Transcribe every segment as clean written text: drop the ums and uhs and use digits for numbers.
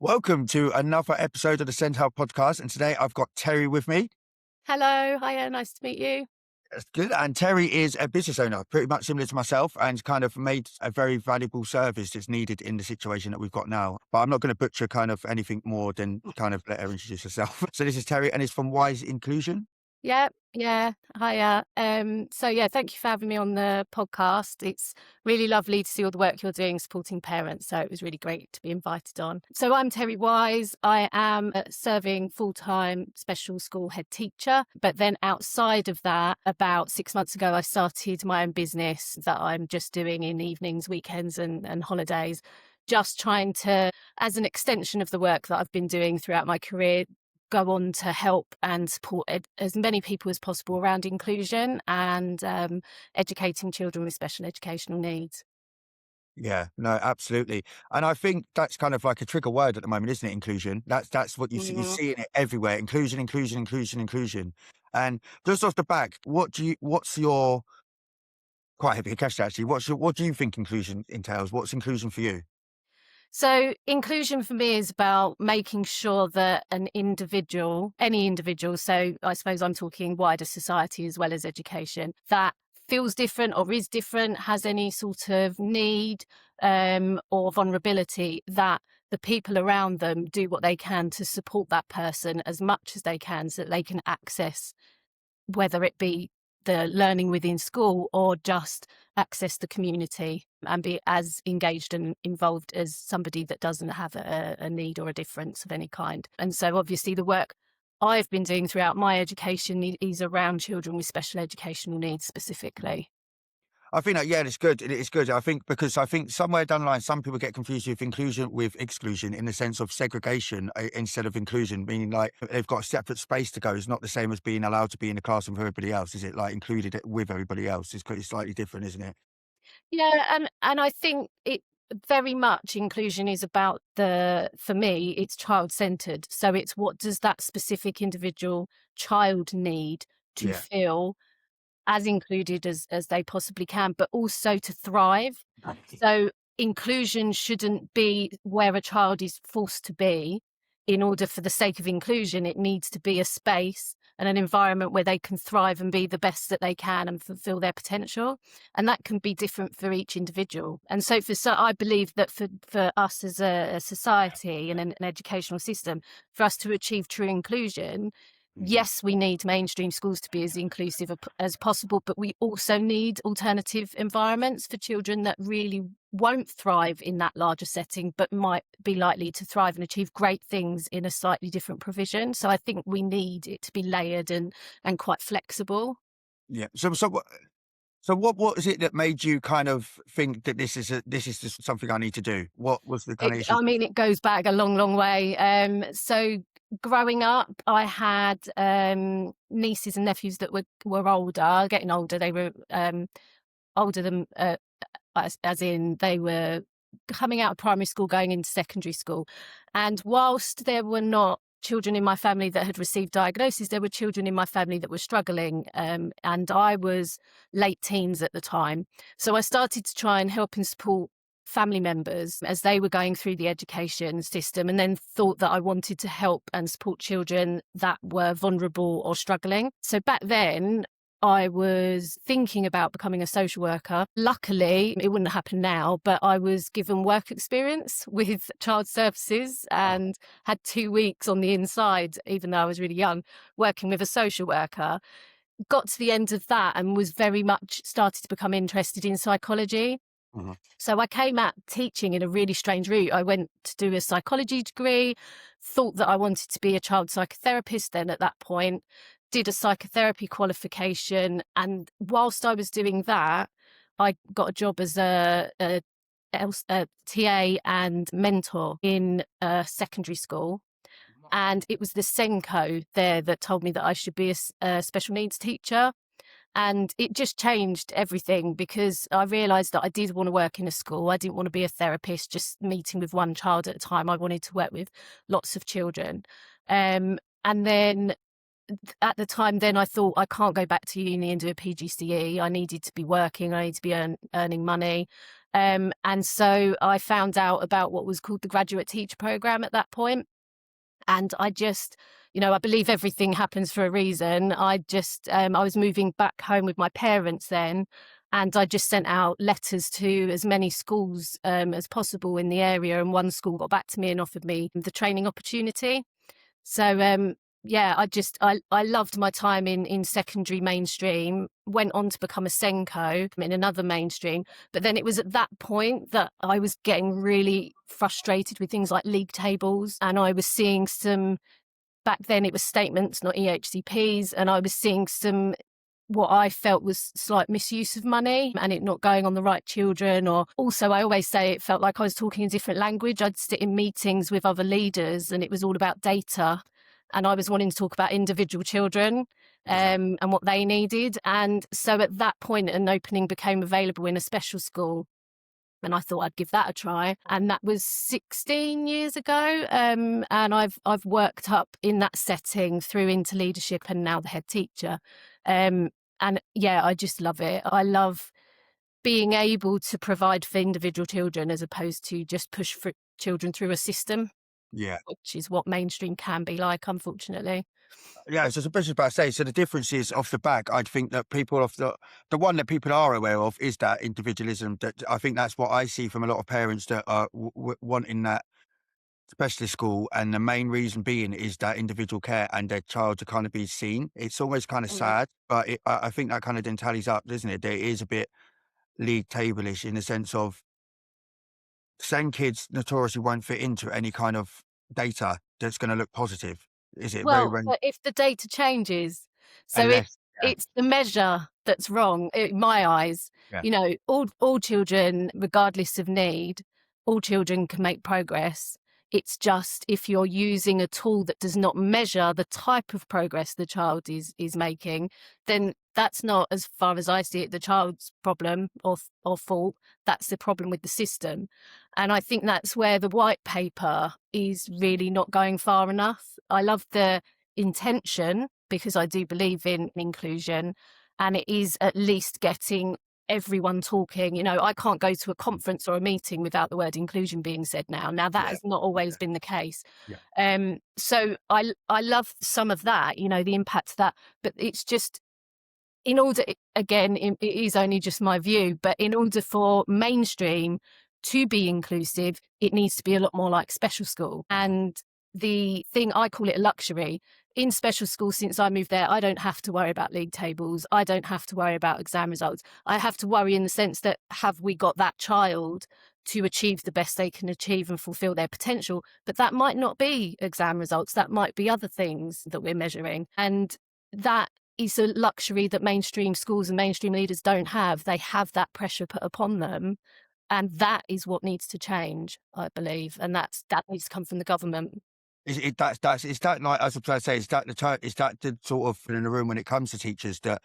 Welcome to another episode of the SENDhelp Podcast. And today I've got Terri with me. Hello, hiya, nice to meet you. That's good. And Terri is a business owner, pretty much similar to myself, and kind of made a very valuable service that's needed in the situation that we've got now. But I'm not going to butcher kind of anything more than kind of let her introduce herself. So this is Terri, and it's from Wyse Inclusion. Yeah, hiya. Thank you for having me on the podcast. It's really lovely to see all the work you're doing supporting parents. So it was really great to be invited on. So I'm Terri Wyse. I am serving full-time special school head teacher. But then outside of that, about 6 months ago, I started my own business that I'm just doing in evenings, weekends and holidays. Just trying to, as an extension of the work that I've been doing throughout my career, go on to help and support as many people as possible around inclusion and educating children with special educational needs. Yeah, no, absolutely. And I think that's kind of like a trigger word at the moment, isn't it? Inclusion. That's what you see. You're seeing it everywhere. Inclusion, inclusion, inclusion, inclusion. And just off the back, what's your quite heavy question actually? What do you think inclusion entails? What's inclusion for you? So inclusion for me is about making sure that any individual, so I suppose I'm talking wider society as well as education, that feels different or is different, has any sort of need or vulnerability, that the people around them do what they can to support that person as much as they can so that they can access, whether it be the learning within school or just access the community and be as engaged and involved as somebody that doesn't have a need or a difference of any kind. And so obviously the work I've been doing throughout my education is around children with special educational needs specifically. I think that, yeah, it's good. It's good. I think somewhere down the line, some people get confused with inclusion with exclusion in the sense of segregation instead of inclusion, meaning like they've got a separate space to go. It's not the same as being allowed to be in the classroom with everybody else, is it? Like included with everybody else. It's slightly different, isn't it? Yeah, and I think it very much inclusion is about for me, it's child-centered. So it's what does that specific individual child need to Yeah. feel as included as they possibly can, but also to thrive. So inclusion shouldn't be where a child is forced to be. In order for the sake of inclusion, it needs to be a space and an environment where they can thrive and be the best that they can and fulfill their potential. And that can be different for each individual. And so I believe that for us as a society and an educational system, for us to achieve true inclusion, yes, we need mainstream schools to be as inclusive as possible, but we also need alternative environments for children that really won't thrive in that larger setting, but might be likely to thrive and achieve great things in a slightly different provision. So I think we need it to be layered and quite flexible. Yeah. So what is it that made you kind of think that this is just something I need to do? What was the kind of issue? It goes back a long, long way. So growing up, I had nieces and nephews that were older, getting older. They were older than, as in they were coming out of primary school, going into secondary school. And whilst there were not children in my family that had received diagnosis, there were children in my family that were struggling. And I was late teens at the time. So I started to try and help and support family members as they were going through the education system, and then thought that I wanted to help and support children that were vulnerable or struggling. So back then, I was thinking about becoming a social worker. Luckily, it wouldn't happen now, but I was given work experience with child services and had 2 weeks on the inside, even though I was really young, working with a social worker. Got to the end of that and was very much started to become interested in psychology. Mhm. So I came at teaching in a really strange route. I went to do a psychology degree, thought that I wanted to be a child psychotherapist then at that point, did a psychotherapy qualification. And whilst I was doing that, I got a job as a TA and mentor in a secondary school. And it was the Senko there that told me that I should be a special needs teacher. And it just changed everything because I realised that I did want to work in a school. I didn't want to be a therapist, just meeting with one child at a time. I wanted to work with lots of children. And then at the time then I thought I can't go back to uni and do a PGCE. I needed to be working. I needed to be earning money. And so I found out about what was called the graduate teacher program at that point. And I just, I believe everything happens for a reason. I was moving back home with my parents then. And I just sent out letters to as many schools as possible in the area. And one school got back to me and offered me the training opportunity. So, yeah, I loved my time in secondary mainstream, went on to become a Senko in another mainstream. But then it was at that point that I was getting really frustrated with things like league tables. And I was seeing back then it was statements, not EHCPs. And I was seeing what I felt was slight misuse of money and it not going on the right children. Or also, I always say it felt like I was talking a different language. I'd sit in meetings with other leaders and it was all about data. And I was wanting to talk about individual children and what they needed. And so at that point, an opening became available in a special school. And I thought I'd give that a try. And that was 16 years ago. And I've worked up in that setting through into leadership and now the head teacher. And yeah, I just love it. I love being able to provide for individual children as opposed to just push for children through a system. Yeah. Which is what mainstream can be like, unfortunately. Yeah, so it's about to say. So the difference is off the back. I think that people the one that people are aware of is that individualism. That I think that's what I see from a lot of parents that are wanting that specialist school, and the main reason being is that individual care and their child to kind of be seen. It's always kind of sad, but I think that kind of then tallies up, doesn't it? There is a bit league table-ish in the sense of saying kids notoriously won't fit into any kind of data that's going to look positive. Is it very, Well, very but if the data changes, so unless yeah, it's the measure that's wrong in my eyes. yeah, All children, regardless of need, all children can make progress. It's just if you're using a tool that does not measure the type of progress the child is making, then that's not, as far as I see it, the child's problem or fault. That's the problem with the system. And I think that's where the white paper is really not going far enough. I love the intention because I do believe in inclusion, and it is at least getting everyone talking. I can't go to a conference or a meeting without the word inclusion being said now. Now, that yeah, has not always been the case. yeah, So I love some of that, the impact of that, but it's just, in order, again, it is only just my view, but in order for mainstream to be inclusive, it needs to be a lot more like special school. And the thing, I call it a luxury. In special school, since I moved there, I don't have to worry about league tables. I don't have to worry about exam results. I have to worry in the sense that, have we got that child to achieve the best they can achieve and fulfill their potential? But that might not be exam results. That might be other things that we're measuring. And that is a luxury that mainstream schools and mainstream leaders don't have. They have that pressure put upon them. And that is what needs to change, I believe. And that needs to come from the government. is that like, as I say, is that the sort of in the room when it comes to teachers that,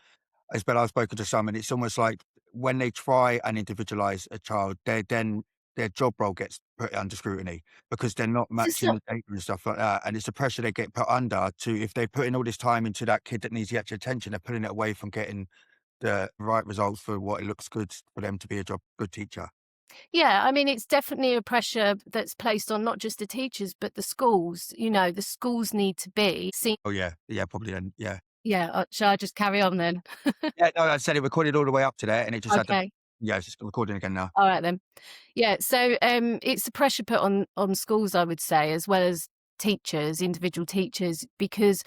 as well, I've spoken to some, and it's almost like when they try and individualize a child, their job role gets put under scrutiny because they're not It's matching not, the data and stuff like that. And it's the pressure they get put under to, if they put in all this time into that kid that needs the extra attention, they're pulling it away from getting the right results for what it looks good for them to be a good teacher. yeah, I mean, it's definitely a pressure that's placed on not just the teachers, but the schools. The schools need to be seen. Oh yeah, yeah, probably then, yeah. Yeah, shall I just carry on then? Yeah, no, I said it recorded all the way up to there, and it just had the Okay. yeah, it's just recording again now. All right then. Yeah, so it's the pressure put on schools, I would say, as well as teachers, individual teachers, because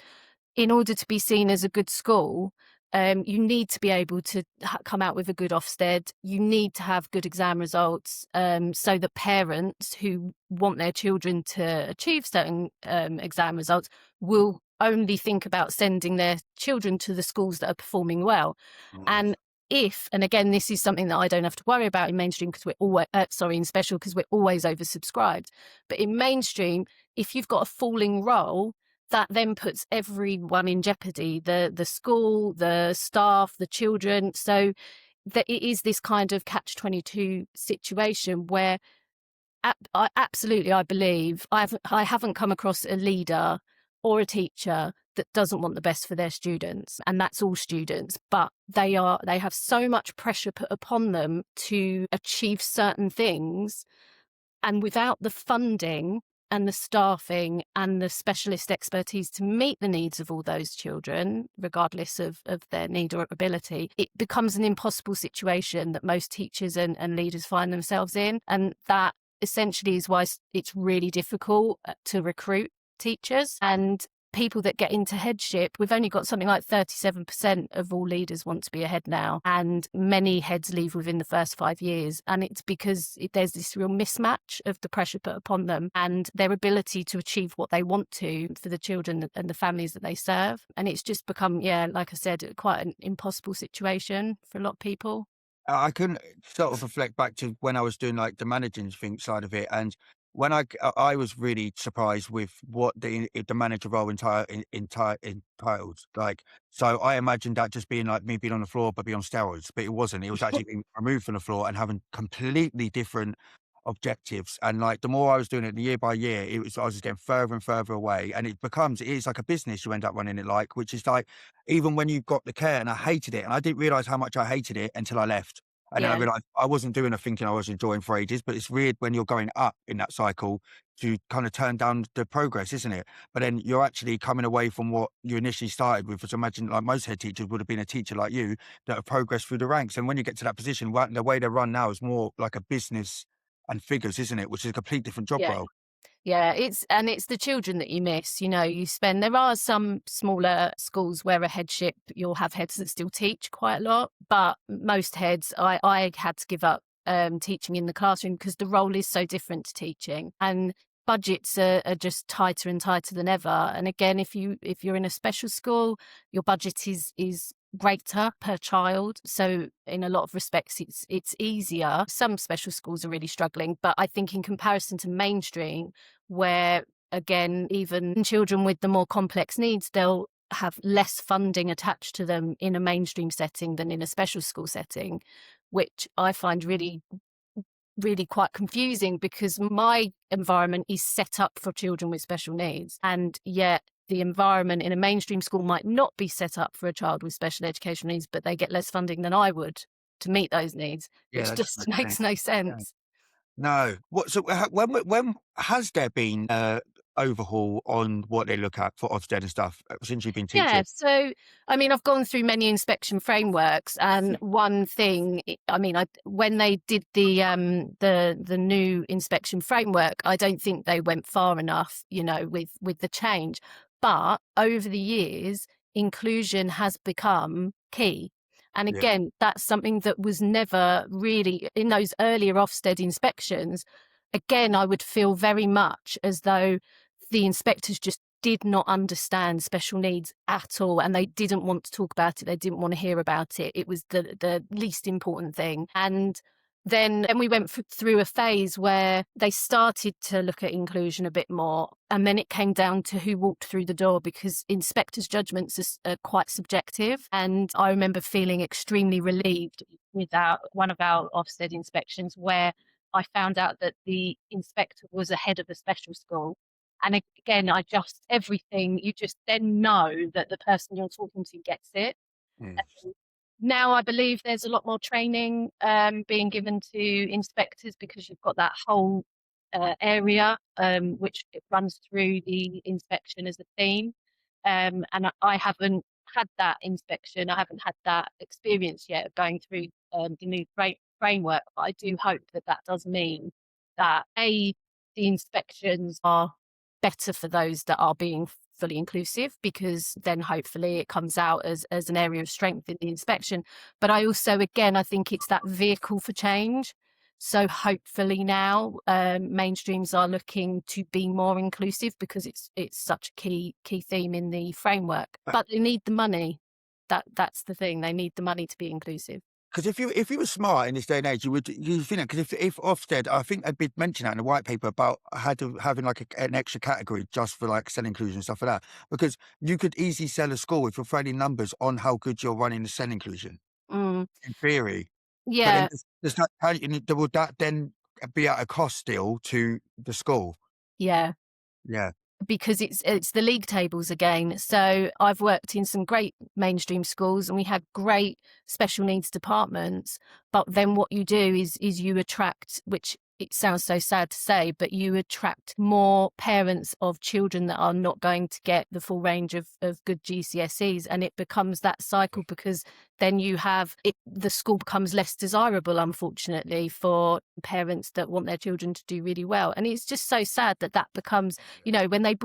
in order to be seen as a good school, you need to be able to come out with a good Ofsted. You need to have good exam results, so that parents who want their children to achieve certain exam results will only think about sending their children to the schools that are performing well. And and again, this is something that I don't have to worry about in mainstream because we're always, in special, because we're always oversubscribed. But in mainstream, if you've got a falling role, that then puts everyone in jeopardy, the school, the staff, the children. So that it is this kind of catch-22 situation where I believe I haven't come across a leader or a teacher that doesn't want the best for their students, and that's all students, but they have so much pressure put upon them to achieve certain things, and without the funding and the staffing and the specialist expertise to meet the needs of all those children, regardless of their need or ability, it becomes an impossible situation that most teachers and leaders find themselves in. And that essentially is why it's really difficult to recruit teachers. And people that get into headship, we've only got something like 37% of all leaders want to be a head now, and many heads leave within the first 5 years. And it's because there's this real mismatch of the pressure put upon them and their ability to achieve what they want to for the children and the families that they serve. And it's just become, like I said, quite an impossible situation for a lot of people. I can sort of reflect back to when I was doing like the managing thing side of it, and when I was really surprised with what the manager role entitled. Like, so I imagined that just being like me being on the floor but be on steroids, but it wasn't. It was actually being removed from the floor and having completely different objectives. And like the more I was doing it, year by year, I was just getting further and further away. And it is like a business you end up running it like, which is like, even when you've got the care, and I hated it, and I didn't realize how much I hated it until I left. And then I Yeah. realized I wasn't doing a thinking I was enjoying for ages, but it's weird when you're going up in that cycle to kind of turn down the progress, isn't it? But then you're actually coming away from what you initially started with, which I imagine like most head teachers would have been a teacher like you that have progressed through the ranks. And when you get to that position, the way they run now is more like a business and figures, isn't it? Which is a complete different job Yeah. role. Yeah, it's the children that you miss. There are some smaller schools where a headship, you'll have heads that still teach quite a lot, but most heads, I had to give up teaching in the classroom because the role is so different to teaching, and budgets are just tighter and tighter than ever. And again, if you're in a special school, your budget is greater per child, so in a lot of respects it's easier. Some special schools are really struggling, but I think in comparison to mainstream, where again, even children with the more complex needs, they'll have less funding attached to them in a mainstream setting than in a special school setting, which I find really quite confusing, because my environment is set up for children with special needs, and yet the environment in a mainstream school might not be set up for a child with special educational needs, but they get less funding than I would to meet those needs, Yeah, which that just makes makes sense. no Yeah. sense. No. What? So when has there been overhaul on what they look at for Ofsted and stuff since you've been Yeah, teaching? so I mean, I've gone through many inspection frameworks, and one thing, when they did the new inspection framework, I don't think they went far enough, with the change. But over the years, inclusion has become key. And Yeah. again, that's something that was never really in those earlier Ofsted inspections. Again, I would feel very much as though the inspectors just did not understand special needs at all, and they didn't want to talk about it. They didn't want to hear about it. It was the least important thing. And then we went through a phase where they started to look at inclusion a bit more, and then it came down to who walked through the door, because inspectors' judgments are quite subjective. And I remember feeling extremely relieved with one of our Ofsted inspections, where I found out that the inspector was a head of a special school. And again, everything, you just then know that the person you're talking to gets it. Mm. Now I believe there's a lot more training being given to inspectors, because you've got that whole area which it runs through the inspection as a theme. And I haven't had that inspection. I haven't had that experience yet of going through the new framework. But I do hope that that does mean that the inspections are better for those that are being fully inclusive, because then hopefully it comes out as an area of strength in the inspection. But I also, again, I think it's that vehicle for change. So hopefully now mainstreams are looking to be more inclusive, because it's such a key theme in the framework. But they need the money. That's the thing. They need the money to be inclusive. Because if you were smart in this day and age, you think that. Because if Ofsted, I think they'd mention that in the white paper about having like an extra category just for like cell inclusion and stuff like that. Because you could easily sell a school if you're throwing in numbers on how good you're running the cell inclusion, Mm, in theory. But then yeah. there's that, would that then be at a cost still to the school? Yeah. Yeah. because it's the league tables again. So I've worked in some great mainstream schools and we have great special needs departments. But then what you do is you attract, which it sounds so sad to say, but you attract more parents of children that are not going to get the full range of good GCSEs. And it becomes that cycle, because then you have the school becomes less desirable, unfortunately, for parents that want their children to do really well. And it's just so sad that becomes, when they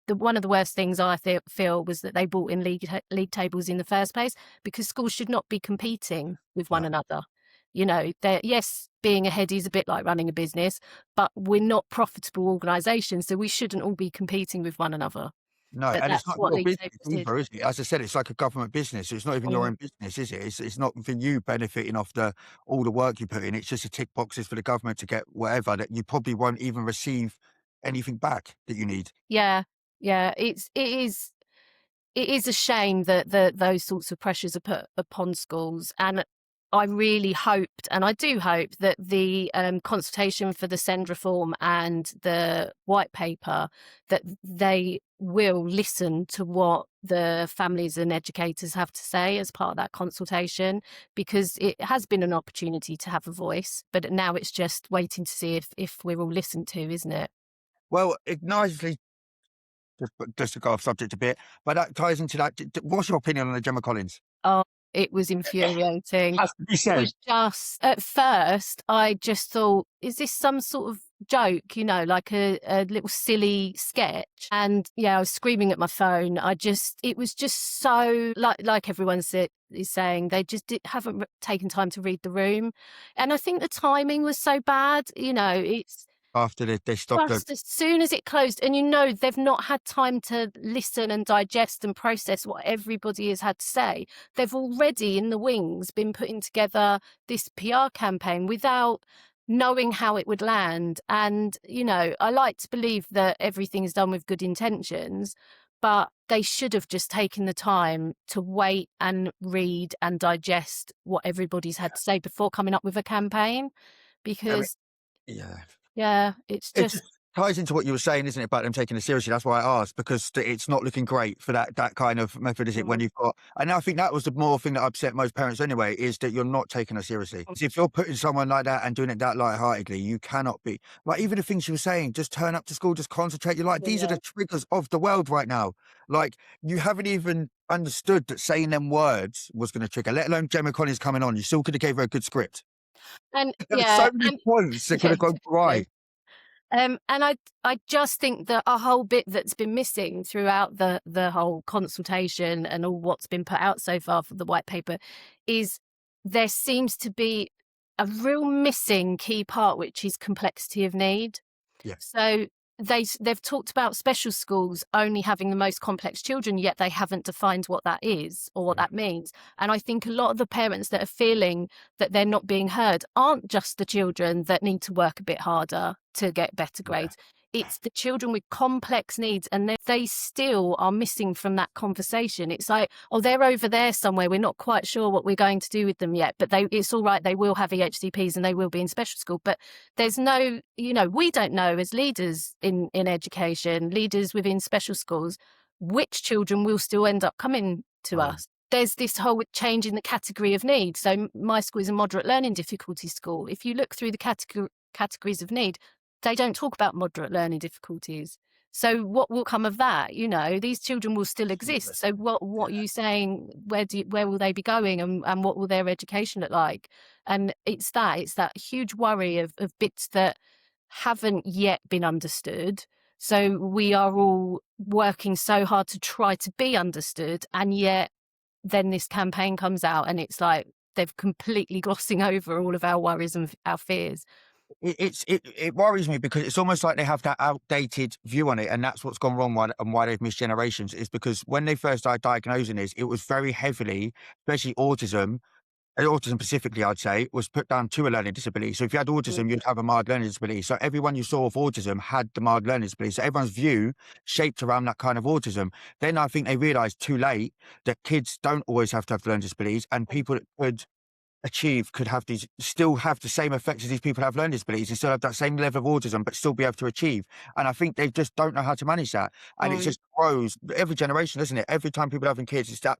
one of the worst things I feel was that they brought in league tables in the first place, because schools should not be competing with one another. Yes, being ahead is a bit like running a business, but we're not profitable organisations, so we shouldn't all be competing with one another. No, But and it's that's not what your league business tables did. either, is it? As I said, it's like a government business. It's not even your own business, is it? It's not for you benefiting off all the work you put in. It's just a tick boxes for the government to get whatever that you probably won't even receive anything back that you need. Yeah. It is a shame that those sorts of pressures are put upon schools. And I really hoped, and I do hope, that the consultation for the SEND reform and the white paper, that they will listen to what the families and educators have to say as part of that consultation, because it has been an opportunity to have a voice, but now it's just waiting to see if we're all listened to, isn't it? Well, it nicely, just to go off subject a bit, but that ties into that. What's your opinion on the Gemma Collins? Oh, it was infuriating. Has to be It said. was just, at first, I just thought, is this some sort of joke, like a little silly sketch? And I was screaming at my phone. It was just so, like everyone is saying, they just haven't taken time to read the room. And I think the timing was so bad, it's, After they stopped just as soon as it closed, and they've not had time to listen and digest and process what everybody has had to say. They've already, in the wings, been putting together this PR campaign without knowing how it would land. And, I like to believe that everything is done with good intentions, but they should have just taken the time to wait and read and digest what everybody's had to say before coming up with a campaign. Because it's It just, just ties into what you were saying, isn't it, about them taking it seriously? That's why I asked, because it's not looking great for that kind of method, is it? When you've got, and I think that was the more thing that upset most parents anyway, is that you're not taking it seriously. If you're putting someone like that and doing it that lightheartedly, you cannot be. Like, even the things she was saying, just turn up to school, just concentrate. You're like, these are the triggers of the world right now. Like, you haven't even understood that saying them words was going to trigger, let alone Gemma Collins coming on. You still could have gave her a good script. and There's so many points that could have gone right. And I just think that a whole bit that's been missing throughout the whole consultation and all what's been put out so far for the white paper is there seems to be a real missing key part, which is complexity of need. Yeah. So they've talked about special schools only having the most complex children, yet they haven't defined what that is or what that means. And I think a lot of the parents that are feeling that they're not being heard aren't just the children that need to work a bit harder to get better grades. It's the children with complex needs, and they still are missing from that conversation. It's like, oh, they're over there somewhere. We're not quite sure what we're going to do with them yet, but it's all right. They will have EHCPs and they will be in special school. But there's no, we don't know as leaders in education, leaders within special schools, which children will still end up coming to us. There's this whole change in the category of need. So my school is a moderate learning difficulty school. If you look through the categories of need, they don't talk about moderate learning difficulties. So what will come of that? These children will still exist. So what are you saying? Where will they be going, and what will their education look like? And it's that huge worry of bits that haven't yet been understood. So we are all working so hard to try to be understood, and yet then this campaign comes out and it's like they've completely glossing over all of our worries and our fears. It worries me, because it's almost like they have that outdated view on it, and that's what's gone wrong and why they've missed generations. Is because when they first started diagnosing this, it was very heavily, especially autism specifically, I'd say, was put down to a learning disability. So if you had autism, you'd have a mild learning disability. So everyone you saw of autism had the mild learning disability. So everyone's view shaped around that kind of autism. Then I think they realised too late that kids don't always have to have learning disabilities, and people that could achieve could still have the same effects as these people who have learning disabilities and still have that same level of autism, but still be able to achieve. And I think they just don't know how to manage that. And it just grows every generation, isn't it? Every time people are having kids, it's that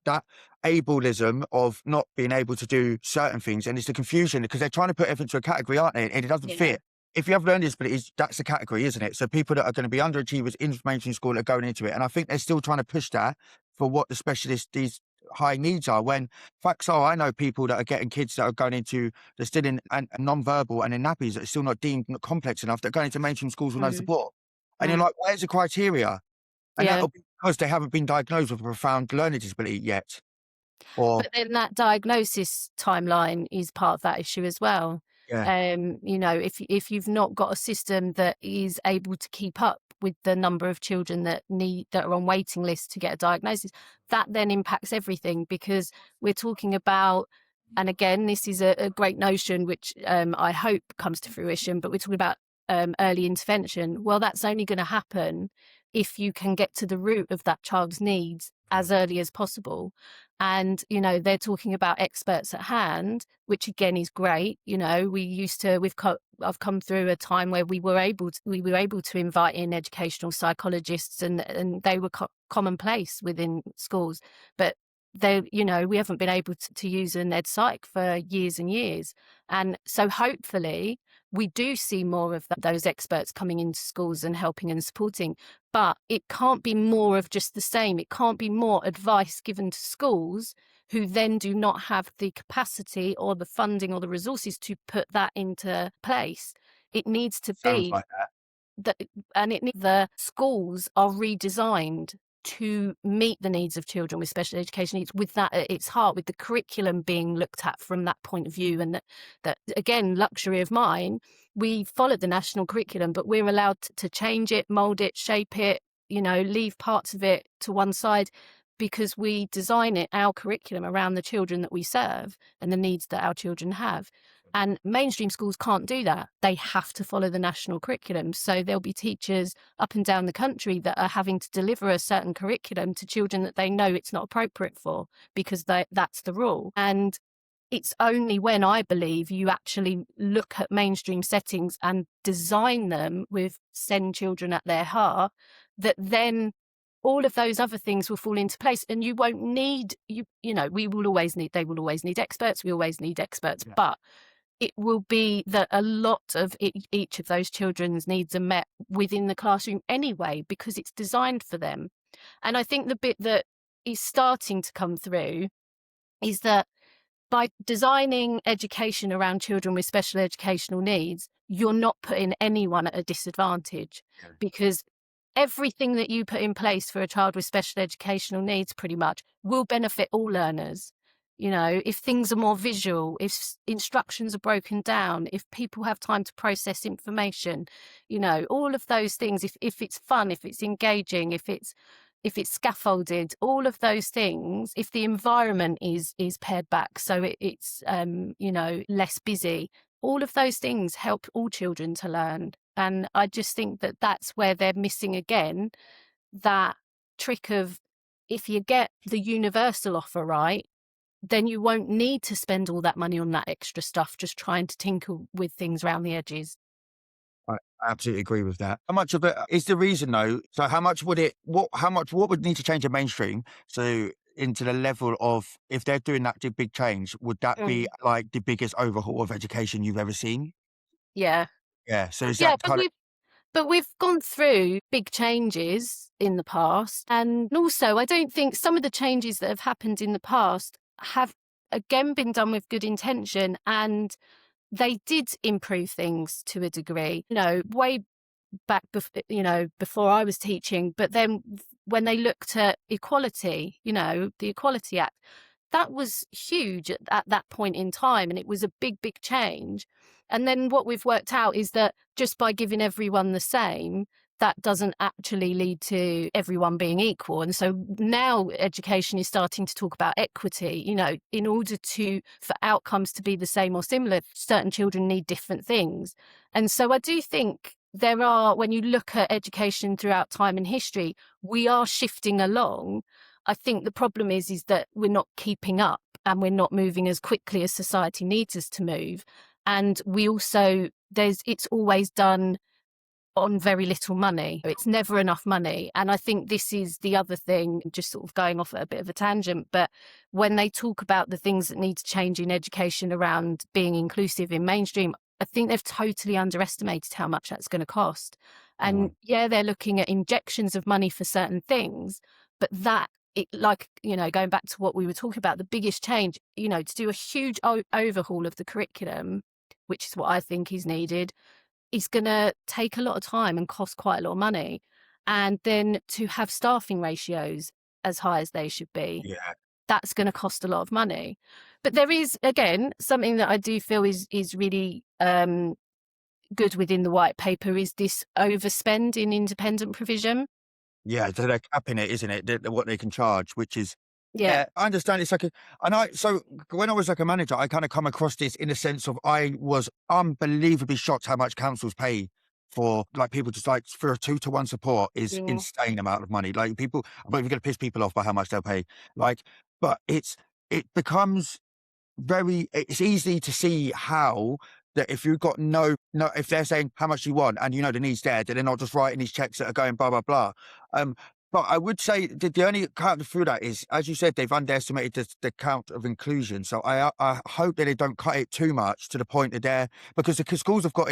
ableism of not being able to do certain things. And it's the confusion because they're trying to put everything into a category, aren't they? And it doesn't fit. If you have learning disabilities, that's the category, isn't it? So people that are going to be underachievers in mainstream school are going into it. And I think they're still trying to push that for what the specialists, these high needs are, when facts are, I know people that are getting kids that are going into, they're still in and non-verbal and in nappies that are still not deemed complex enough, that are going into mainstream schools with no support. And you're like, where's the criteria? And that'll be because they haven't been diagnosed with a profound learning disability yet. But then that diagnosis timeline is part of that issue as well. You know, if you've not got a system that is able to keep up with the number of children that are on waiting lists to get a diagnosis, that then impacts everything, because we're talking about, and again, this is a great notion which I hope comes to fruition, but we're talking about early intervention. Well, that's only going to happen if you can get to the root of that child's needs as early as possible. And, you know, they're talking about experts at hand, which again is great. You know, I've come through a time where we were able to invite in educational psychologists, and they were commonplace within schools, but we haven't been able to use an ed psych for years and years. And so hopefully we do see more of those experts coming into schools and helping and supporting, but it can't be more of just the same. It can't be more advice given to schools who then do not have the capacity or the funding or the resources to put that into place. It needs to be like that. The schools are redesigned to meet the needs of children with special education needs, with that at its heart, with the curriculum being looked at from that point of view. And that again, luxury of mine, we followed the national curriculum, but we're allowed to change it, mould it, shape it, you know, leave parts of it to one side, because we design our curriculum around the children that we serve and the needs that our children have. And mainstream schools can't do that. They have to follow the national curriculum. So there'll be teachers up and down the country that are having to deliver a certain curriculum to children that they know it's not appropriate for, because that's the rule. And it's only when, I believe, you actually look at mainstream settings and design them with SEND children at their heart, that then all of those other things will fall into place, and you won't need, they will always need experts. We always need experts, but it will be that a lot of each of those children's needs are met within the classroom anyway, because it's designed for them. And I think the bit that is starting to come through is that by designing education around children with special educational needs, you're not putting anyone at a disadvantage, because everything that you put in place for a child with special educational needs pretty much will benefit all learners. You know, if things are more visual, if instructions are broken down, if people have time to process information, you know, all of those things, if it's fun, if it's engaging, if it's scaffolded, all of those things, if the environment is pared back so it's less busy, all of those things help all children to learn. And I just think that that's where they're missing again, that trick of, if you get the universal offer right, then you won't need to spend all that money on that extra stuff, just trying to tinker with things around the edges. I absolutely agree with that. How much of it is the reason though? So how much would what would need to change in mainstream? So into the level of, if they're doing that big change, would that be like the biggest overhaul of education you've ever seen? Yeah. Yeah. So is that But we've gone through big changes in the past. And also, I don't think some of the changes that have happened in the past have, again, been done with good intention. And they did improve things to a degree, way back, before I was teaching. But then when they looked at equality, the Equality Act, that was huge at that point in time. And it was a big, big change. And then what we've worked out is that just by giving everyone the same, that doesn't actually lead to everyone being equal. And so now education is starting to talk about equity. In order for outcomes to be the same or similar, certain children need different things. And so I do think when you look at education throughout time and history, we are shifting along. I think the problem is that we're not keeping up. and we're not moving as quickly as society needs us to move. And we also, it's always done on very little money. It's never enough money. And I think this is the other thing, just sort of going off at a bit of a tangent, but when they talk about the things that need to change in education around being inclusive in mainstream, I think they've totally underestimated how much that's going to cost. And yeah, they're looking at injections of money for certain things, but going back to what we were talking about, the biggest change, to do a huge overhaul of the curriculum, which is what I think is needed, is going to take a lot of time and cost quite a lot of money. And then to have staffing ratios as high as they should be, that's going to cost a lot of money. But there is, again, something that I do feel is really good within the white paper is this overspend in independent provision. Yeah, so they're capping it, isn't it? What they can charge, which is, Yeah, I understand. It's like so when I was like a manager, I kind of come across this in the sense of I was unbelievably shocked how much councils pay for like people just like for a 2-to-1 support is insane amount of money. Like people, I'm not even going to piss people off by how much they'll pay. Like, but it becomes it's easy to see how that if you've got if they're saying how much you want and the need's there, then they're not just writing these checks that are going blah blah blah. But I would say that the only counter through that is, as you said, they've underestimated the count of inclusion. So I hope that they don't cut it too much to the point that because the schools have got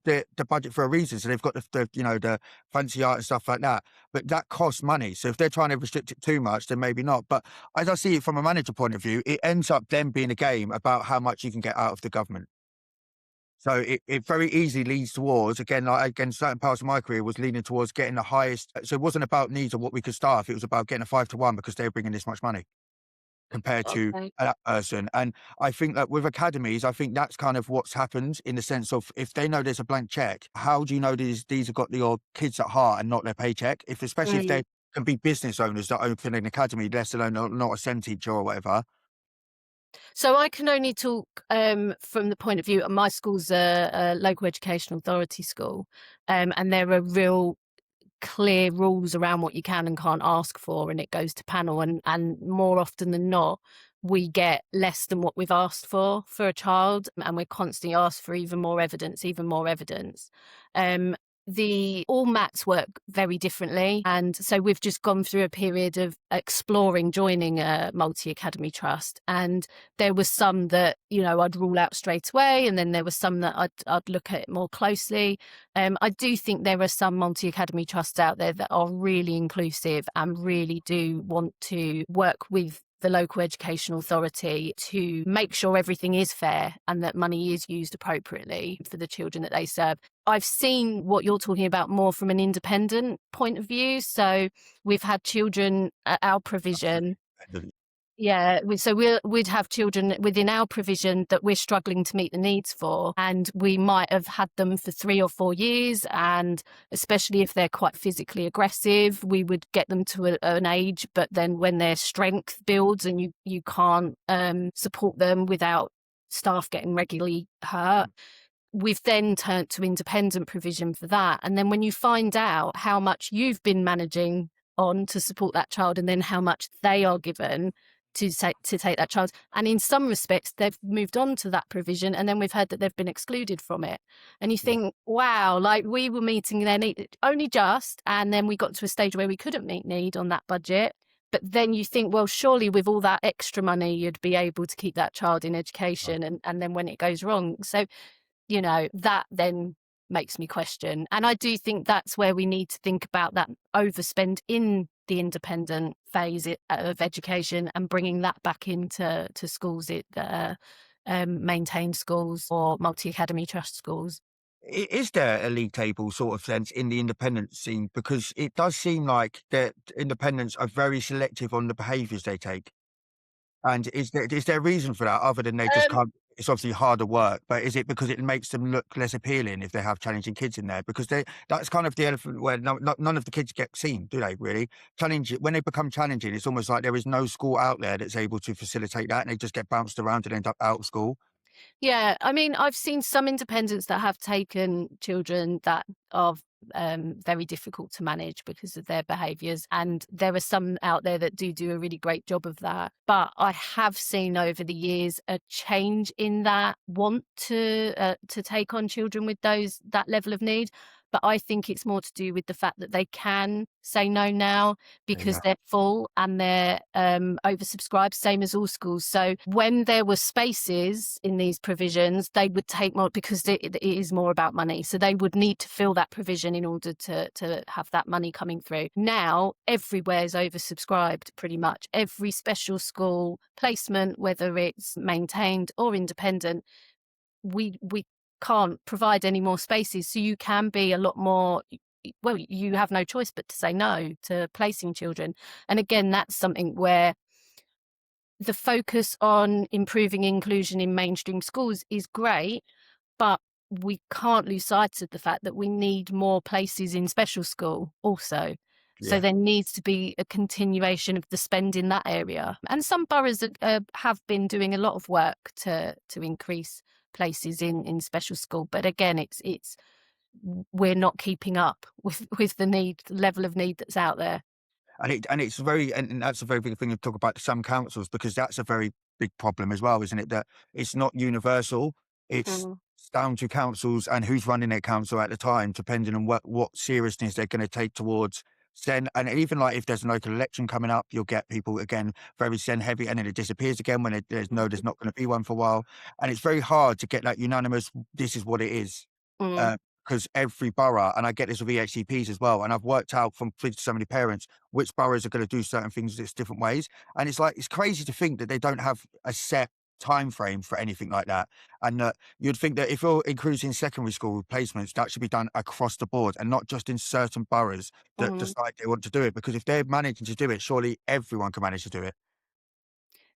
the budget for a reason. So they've got the fancy art and stuff like that. But that costs money. So if they're trying to restrict it too much, then maybe not. But as I see it from a manager point of view, it ends up then being a game about how much you can get out of the government. So it very easily leads towards, again, certain parts of my career was leaning towards getting the highest. So it wasn't about needs or what we could staff. It was about getting a 5-to-1 because they were bringing this much money compared to okay. that person. And I think that with academies, I think that's kind of what's happened in the sense of if they know there's a blank check, how do you know these have got your kids at heart and not their paycheck? Especially if they can be business owners that open an academy, let alone not a SEND teacher or whatever. So I can only talk from the point of view, my school's a local education authority school, and there are real clear rules around what you can and can't ask for, and it goes to panel, and more often than not, we get less than what we've asked for a child, and we're constantly asked for even more evidence. All MATs work very differently, and so we've just gone through a period of exploring joining a multi-academy trust, and there was some that I'd rule out straight away, and then there was some that I'd look at more closely. I do think there are some multi-academy trusts out there that are really inclusive and really do want to work with the local education authority to make sure everything is fair and that money is used appropriately for the children that they serve. I've seen what you're talking about more from an independent point of view. So we've had children at our provision. Yeah, we'd have children within our provision that we're struggling to meet the needs for, and we might have had them for 3 or 4 years, and especially if they're quite physically aggressive, we would get them to an age, but then when their strength builds and you can't support them without staff getting regularly hurt, we've then turned to independent provision for that. And then when you find out how much you've been managing on to support that child and then how much they are given to take that child, and in some respects they've moved on to that provision, and then we've heard that they've been excluded from it, and you think, wow, like we were meeting their need only just, and then we got to a stage where we couldn't meet need on that budget. But then you think, well, surely with all that extra money you'd be able to keep that child in education, and then when it goes wrong, so that then makes me question. And I do think that's where we need to think about that overspend in the independent phase of education and bringing that back into schools that are maintained schools or multi-academy trust schools. Is there a league table sort of sense in the independent scene? Because it does seem like that independents are very selective on the behaviours they take. And is there a reason for that other than they just can't? It's obviously harder work, but is it because it makes them look less appealing if they have challenging kids in there? Because that's kind of the elephant where none of the kids get seen, do they really? When they become challenging, it's almost like there is no school out there that's able to facilitate that, and they just get bounced around and end up out of school. Yeah, I mean, I've seen some independents that have taken children that are very difficult to manage because of their behaviours. And there are some out there that do a really great job of that. But I have seen over the years a change in that want to take on children with that level of need. But I think it's more to do with the fact that they can say no now because they're full and they're oversubscribed, same as all schools. So when there were spaces in these provisions, they would take more because it is more about money. So they would need to fill that provision in order to have that money coming through. Now, everywhere is oversubscribed pretty much. Every special school placement, whether it's maintained or independent, we can't provide any more spaces. So you can be a lot more, well, you have no choice but to say no to placing children. And again, that's something where the focus on improving inclusion in mainstream schools is great, but we can't lose sight of the fact that we need more places in special school also. So there needs to be a continuation of the spend in that area. And some boroughs have been doing a lot of work to increase places in special school. But again, it's we're not keeping up with the level of need that's out there. And it's very, and that's a very big thing to talk about to some councils, because that's a very big problem as well, isn't it? That it's not universal. It's down to councils and who's running their council at the time, depending on what seriousness they're going to take towards SEN. And even like if there's a local election coming up, you'll get people again very SEN heavy, and then it disappears again when there's not going to be one for a while. And it's very hard to get that unanimous, this is what it is. Because every borough, and I get this with EHCPs as well, and I've worked out from so many parents which boroughs are going to do certain things in different ways. And it's like, it's crazy to think that they don't have a set time frame for anything like that. And you'd think that if you're increasing secondary school placements, that should be done across the board and not just in certain boroughs that decide they want to do it. Because if they're managing to do it, surely everyone can manage to do it.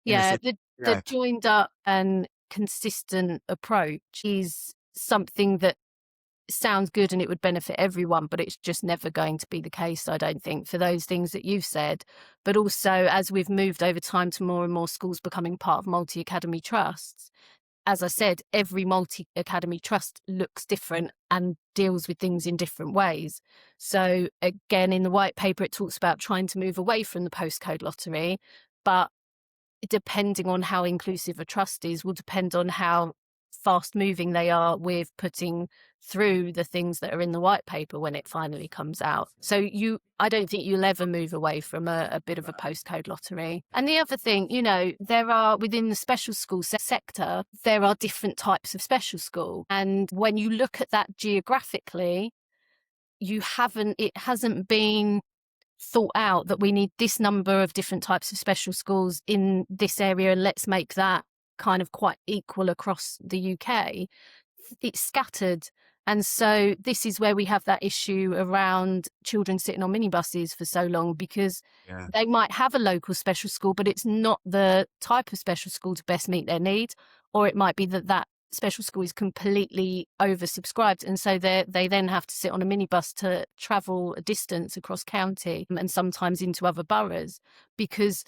Yeah, the joined up and consistent approach is something that sounds good and it would benefit everyone, but it's just never going to be the case, I don't think, for those things that you've said. But also, as we've moved over time to more and more schools becoming part of multi-academy trusts, as I said, every multi-academy trust looks different and deals with things in different ways. So again, in the white paper, it talks about trying to move away from the postcode lottery, but depending on how inclusive a trust is will depend on how fast moving they are with putting through the things that are in the white paper when it finally comes out. So I don't think you'll ever move away from a bit of a postcode lottery. And the other thing, there are within the special school sector, there are different types of special school. And when you look at that geographically, it hasn't been thought out that we need this number of different types of special schools in this area and let's make that kind of quite equal across the UK. It's scattered. And so this is where we have that issue around children sitting on minibuses for so long, because they might have a local special school, but it's not the type of special school to best meet their needs. Or it might be that special school is completely oversubscribed. And so they then have to sit on a minibus to travel a distance across county and sometimes into other boroughs, because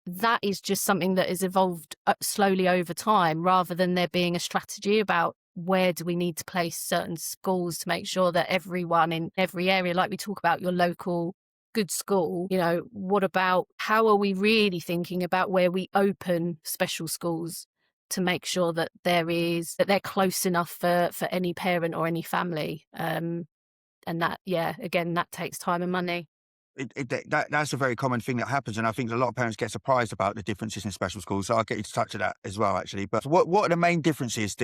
that is just something that has evolved slowly over time, rather than there being a strategy about where do we need to place certain schools to make sure that everyone in every area, like we talk about your local good school, what about how are we really thinking about where we open special schools to make sure that they're close enough for any parent or any family. And that, again, that takes time and money. That's a very common thing that happens, and I think a lot of parents get surprised about the differences in special schools. So I'll get you to touch on that as well, actually. But what are the main differences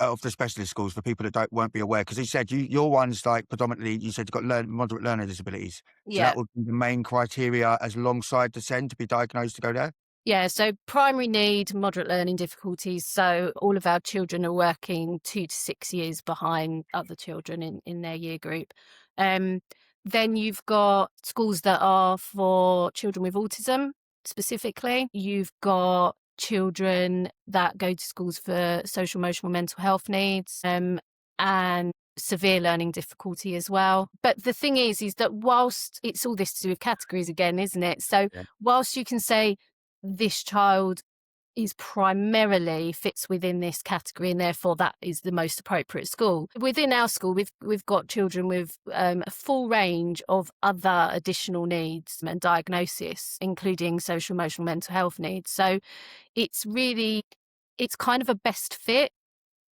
of the specialist schools for people that won't be aware? Because you said your one's like predominantly, you said you've got moderate learner disabilities. So that would be the main criteria as alongside the SEND to be diagnosed to go there? Yeah, so primary need, moderate learning difficulties. So all of our children are working 2 to 6 years behind other children in their year group. Then you've got schools that are for children with autism specifically. You've got children that go to schools for social, emotional, mental health needs, and severe learning difficulty as well. But the thing is that whilst it's all this to do with categories again, isn't it? So whilst you can say this child is primarily fits within this category, and therefore that is the most appropriate school. Within our school, we've got children with a full range of other additional needs and diagnosis, including social, emotional, mental health needs. So it's kind of a best fit.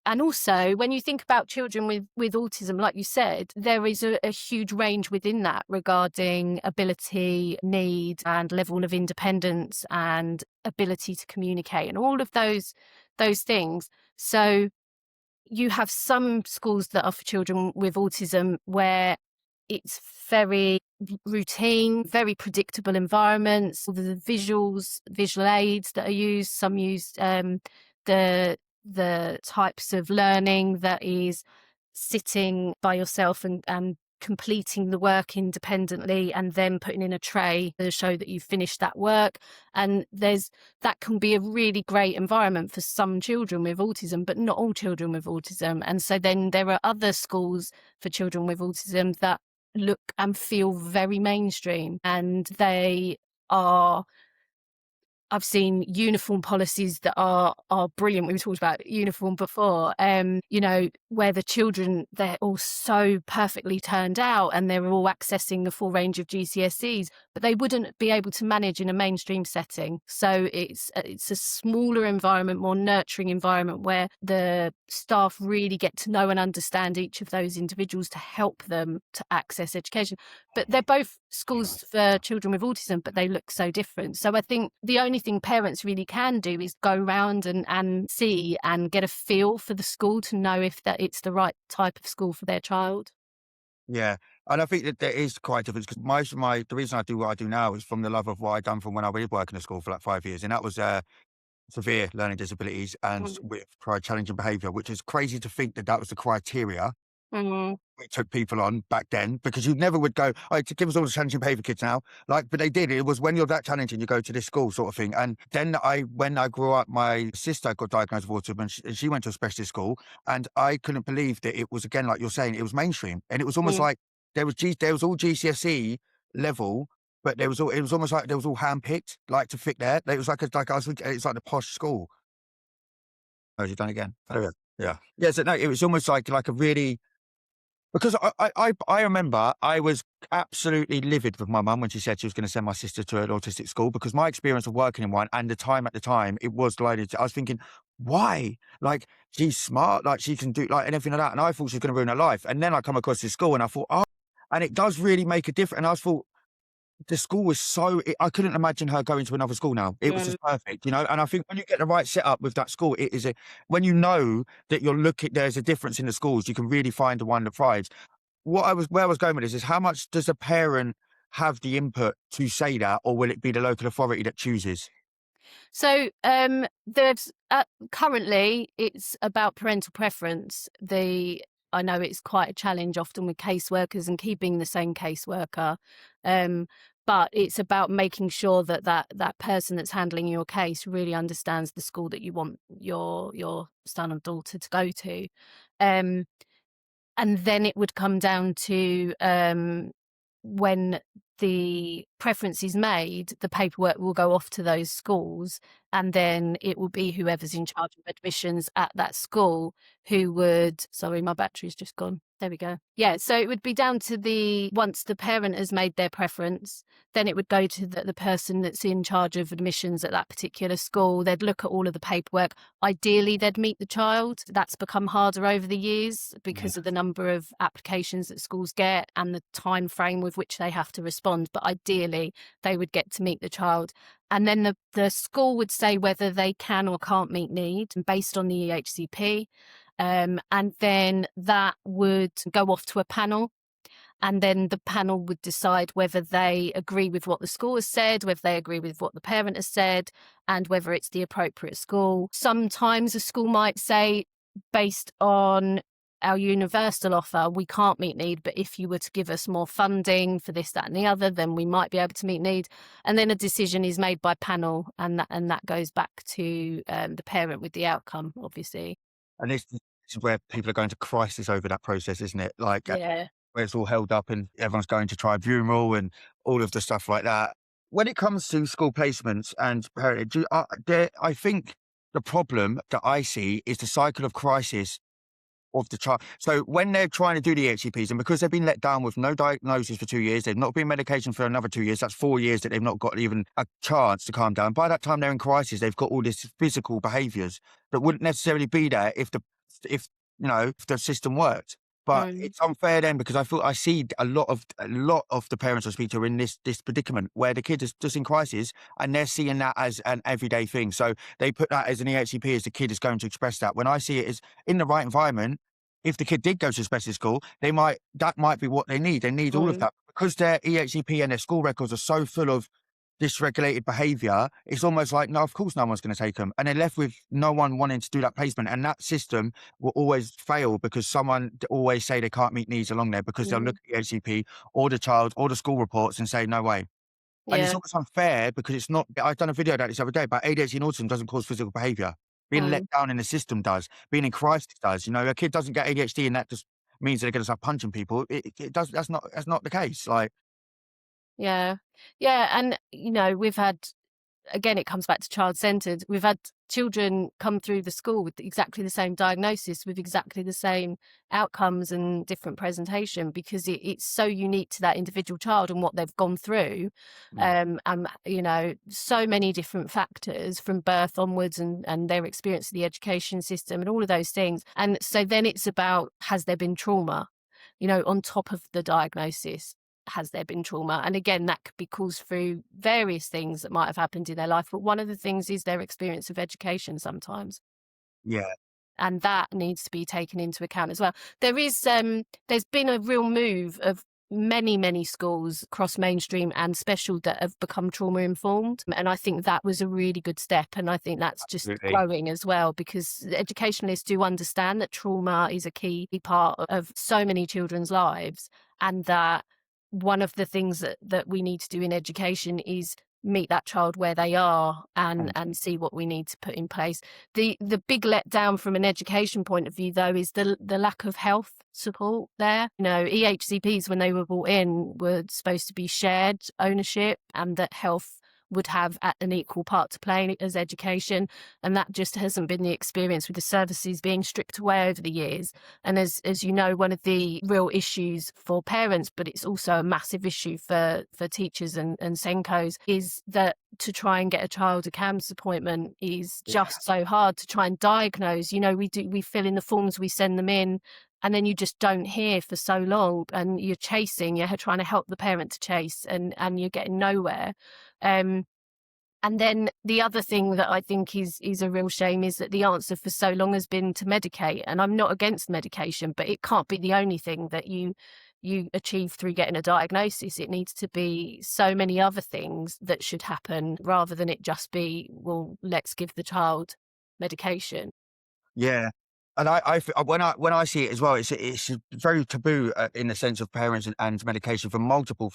And also, when you think about children with autism, like you said, there is a huge range within that regarding ability, need, and level of independence and ability to communicate and all of those things. So you have some schools that are for children with autism where it's very routine, very predictable environments. The visual aids that are used, some use the types of learning that is sitting by yourself and completing the work independently and then putting in a tray to show that you've finished that work. And that can be a really great environment for some children with autism, but not all children with autism. And so then there are other schools for children with autism that look and feel very mainstream, and they are I've seen uniform policies that are brilliant. We talked about uniform before, where the children, they're all so perfectly turned out and they're all accessing the full range of GCSEs, but they wouldn't be able to manage in a mainstream setting. So it's a smaller environment, more nurturing environment where the staff really get to know and understand each of those individuals to help them to access education. But they're both schools for children with autism, but they look so different. So I think the only thing parents really can do is go around and see and get a feel for the school to know if that it's the right type of school for their child. Yeah. And I think that there is quite a difference, because the reason I do what I do now is from the love of what I've done from when I was working at school for like 5 years. And that was severe learning disabilities and with challenging behaviour, which is crazy to think that that was the criteria Mm-hmm. we took people on back then, because you never would go, oh, to give us all the challenging behaviour kids now. But they did. It was when you're that challenging, you go to this school sort of thing. And then when I grew up, my sister got diagnosed with autism, and she went to a specialist school, and I couldn't believe that it was, again, like you're saying, it was mainstream. And it was almost like there was all GCSE level, but it was almost like there was all handpicked, like to fit there. It was it's like the posh school. Oh, has it done again? Oh, yeah. Yeah. Yeah. So no, it was almost like a really, because I remember I was absolutely livid with my mum when she said she was going to send my sister to an autistic school, because my experience of working in one and the time at the time, it was loaded. I was thinking, why? Like, she's smart, like she can do like anything like that. And I thought she was going to ruin her life. And then I come across this school and I thought, oh, and it does really make a difference. And I thought, the school was I couldn't imagine her going to another school now. It was just perfect, And I think when you get the right setup with that school, when you know that there's a difference in the schools, you can really find the one that thrives. Where I was going with this is, how much does a parent have the input to say that, or will it be the local authority that chooses? So there's currently it's about parental preference. I know it's quite a challenge often with caseworkers and keeping the same caseworker, but it's about making sure that person that's handling your case really understands the school that you want your son or daughter to go to, and then it would come down to when the preference is made, the paperwork will go off to those schools, and then it will be whoever's in charge of admissions at that school who would, sorry, my battery's just gone. There we go. Yeah, so it would be down to once the parent has made their preference, then it would go to the person that's in charge of admissions at that particular school. They'd look at all of the paperwork. Ideally, they'd meet the child. That's become harder over the years because of the number of applications that schools get and the time frame with which they have to respond. But ideally, they would get to meet the child. And then the school would say whether they can or can't meet need based on the EHCP. And then that would go off to a panel. And then the panel would decide whether they agree with what the school has said, whether they agree with what the parent has said, and whether it's the appropriate school. Sometimes a school might say, based on our universal offer, we can't meet need, but if you were to give us more funding for this, that, and the other, then we might be able to meet need. And then a decision is made by panel, and that goes back to the parent with the outcome, obviously. And this is where people are going to crisis over that process, isn't it? Like, yeah. Where it's all held up and everyone's going to tribunal and all of the stuff like that. when it comes to school placements and parenting, I think the problem that I see is the cycle of crisis of the child. So when they're trying to do the EHCPs, and because they've been let down with no diagnosis for 2 years, they've not been medication for another 2 years, that's 4 years that they've not got even a chance to calm down. By that time they're in crisis, they've got all these physical behaviours that wouldn't necessarily be there if if the system worked. But Mm. it's unfair then, because I see a lot of the parents I speak to are in this predicament where the kid is just in crisis and they're seeing that as an everyday thing. So they put that as an EHCP, as the kid is going to express that. When I see it as in the right environment, if the kid did go to a specialist school, that might be what they need. They need all of Mm. that. Because their EHCP and their school records are so full of dysregulated behaviour, it's almost like, no, of course no one's going to take them. And they're left with no one wanting to do that placement. And that system will always fail because someone always say they can't meet needs along there, because they'll look at the EHCP or the child or the school reports and say, no way. And it's Yeah. almost unfair because it's not. I've done a video about this the other day, but ADHD and autism doesn't cause physical behaviour. Being let Mm. down in the system does. Being in crisis does. A kid doesn't get ADHD and that just means they're going to start punching people. It does. That's not the case. Like, Yeah. Yeah. And, we've had, again, it comes back to child-centred. We've had children come through the school with exactly the same diagnosis, with exactly the same outcomes and different presentation, because it's so unique to that individual child and what they've gone through. And, so many different factors from birth onwards and their experience of the education system and all of those things. And so then it's about, has there been trauma, on top of the diagnosis? Has there been trauma? And again, that could be caused through various things that might have happened in their life. But one of the things is their experience of education sometimes. yeah, And that needs to be taken into account as well. There's been a real move of many schools across mainstream and special that have become trauma informed. And I think that was a really good step. And I think that's just absolutely. growing as well, because educationalists do understand that trauma is a key part of so many children's lives, and that one of the things that we need to do in education is meet that child where they are and see what we need to put in place. The big letdown from an education point of view, though, is the lack of health support there. EHCPs, when they were brought in, were supposed to be shared ownership, and that health would have an equal part to play as education, and that just hasn't been the experience, with the services being stripped away over the years. And as one of the real issues for parents, but it's also a massive issue for teachers and Senkos, is that to try and get a child a CAMHS appointment is just so hard. To try and diagnose, we fill in the forms, we send them in, and then you just don't hear for so long, and you're trying to help the parent to chase, and you're getting nowhere. And then the other thing that I think is a real shame is that the answer for so long has been to medicate. And I'm not against medication, but it can't be the only thing that you achieve through getting a diagnosis. It needs to be so many other things that should happen, rather than it just be, well, let's give the child medication. Yeah. And when I see it as well, it's very taboo in the sense of parents and medication for multiple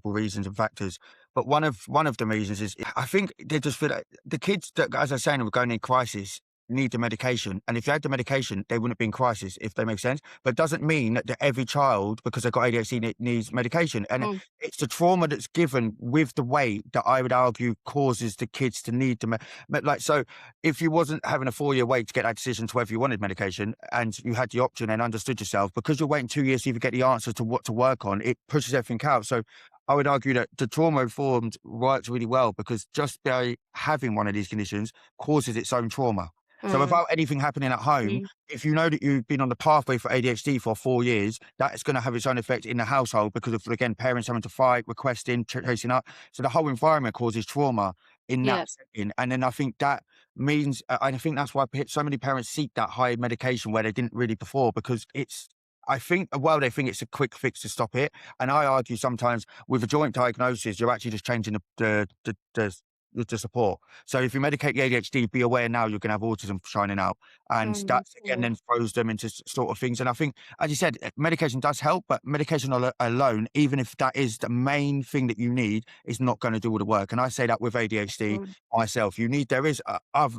reasons and factors. But one of the reasons is, I think they just feel like the kids that, as I was saying, were going in crisis, need the medication. And if they had the medication, they wouldn't be in crisis, if that makes sense. But it doesn't mean that every child, because they've got ADHD, needs medication. And it's the trauma that's given with the weight that I would argue causes the kids to need the so if you wasn't having a 4-year wait to get that decision to whether you wanted medication, and you had the option and understood yourself, because you're waiting 2 years to even get the answer to what to work on, it pushes everything out. So I would argue that the trauma informed works really well, because just by having one of these conditions causes its own trauma. So without anything happening at home, if you know that you've been on the pathway for ADHD for 4 years, that is going to have its own effect in the household, because of, again, parents having to fight, requesting, chasing up. So the whole environment causes trauma in that setting. And then I think that means, I think that's why so many parents seek that high medication where they didn't really before, because I think, well, they think it's a quick fix to stop it. And I argue sometimes with a joint diagnosis, you're actually just changing the support. So if you medicate the ADHD, be aware now you're going to have autism shining out. And that's, again, then throws them into sort of things. And I think, as you said, medication does help, but medication alone, even if that is the main thing that you need, is not going to do all the work. And I say that with ADHD myself. There is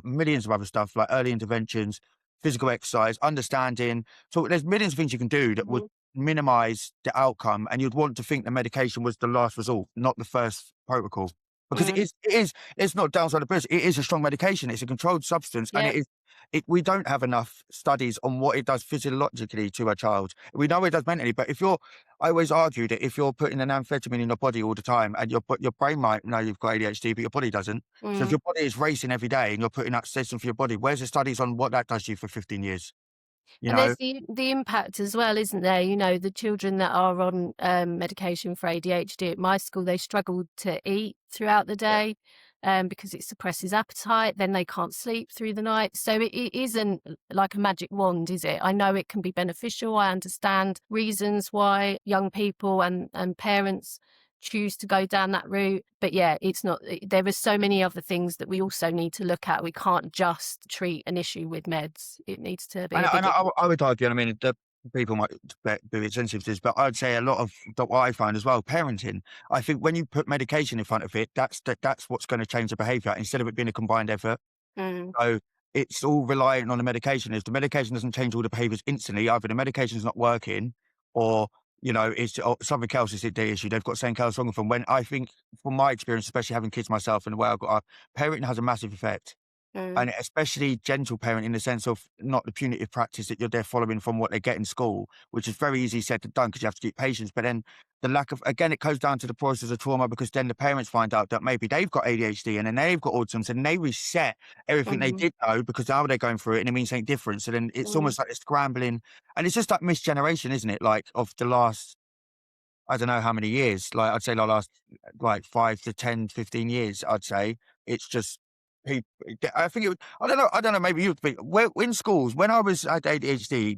millions of other stuff, like early interventions, physical exercise, understanding. So there's millions of things you can do that would minimize the outcome. And you'd want to think the medication was the last resort, not the first protocol. because Mm, it's not downside of business. It is a strong medication. It's a controlled substance, and yeah. we don't have enough studies on what it does physiologically to a child. We know it does mentally, but I always argue that if you're putting an amphetamine in your body all the time, and your brain might know you've got ADHD, but your body doesn't. So if Mm. your body is racing every day and you're putting that system for your body, where's the studies on what that does to you for 15 years? You And know? there's the impact as well, isn't there? You know, the children that are on medication for ADHD at my school, they struggle to eat throughout the Yeah. day because it suppresses appetite. Then they can't sleep through the night. So it isn't like a magic wand, is it? I know it can be beneficial. I understand reasons why young people and parents choose to go down that route. But yeah, it's not, there are so many other things that we also need to look at. We can't just treat an issue with meds. It needs to be And a I and bigger. I would argue, and I mean, the people might be sensitive to this, but I'd say a lot of what I find as well, parenting. I think when you put medication in front of it, that's what's gonna change the behavior instead of it being a combined effort. Mm, So it's all reliant on the medication. If the medication doesn't change all the behaviors instantly, either the medication's not working or, or something else is the issue. They've got something else wrong with them. When I think from my experience, especially having kids myself and the way I've got up, parenting has a massive effect. mm, And especially gentle parent in the sense of not the punitive practice that you're there following from what they get in school, which is very easy said than done because you have to keep patience. But then the lack of, again, it goes down to the process of trauma because then the parents find out that maybe they've got ADHD and then they've got autism. So then they reset everything they mhm, did know because now they're going through it and it means something different. So then it's mm. almost like they're scrambling. And it's just that misgeneration, isn't it? Like of the last, I don't know how many years, like I'd say the last like 5 to 10, 15 years, I'd say. It's just people. I think I don't know, maybe you think in schools, when I was at ADHD,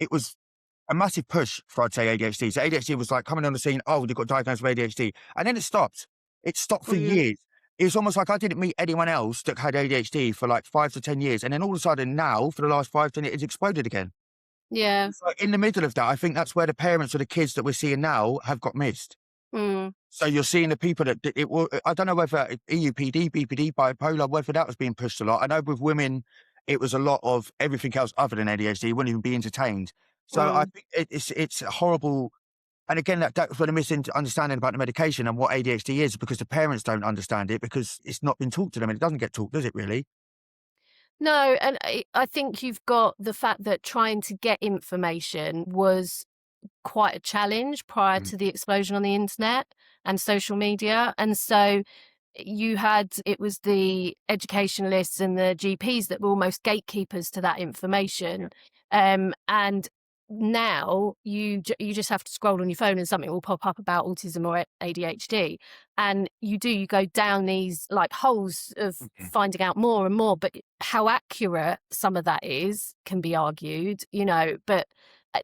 it was a massive push for, I'd say, ADHD. So ADHD was like coming on the scene, oh, they got diagnosed with ADHD. And then it stopped. It stopped for Mm, years. It was almost like I didn't meet anyone else that had ADHD for like 5 to 10 years. And then all of a sudden now, for the last 5, 10 years, it's exploded again. yeah. So in the middle of that, I think that's where the parents of the kids that we're seeing now have got missed. Mm, So you're seeing the people that it will. I don't know whether EUPD, BPD, bipolar, whether that was being pushed a lot. I know with women, it was a lot of everything else other than ADHD. Wouldn't even be entertained. So I mm. think it's horrible. And again, that's where the misunderstanding about the medication and what ADHD is because the parents don't understand it because it's not been taught to them and it doesn't get taught, does it really? No, and I think you've got the fact that trying to get information was quite a challenge prior Mm. to the explosion on the internet and social media. And so it was the educationalists and the GPs that were almost gatekeepers to that information. And now you just have to scroll on your phone and something will pop up about autism or ADHD, and you go down these like holes of Mhm. finding out more and more. But how accurate some of that is can be argued, but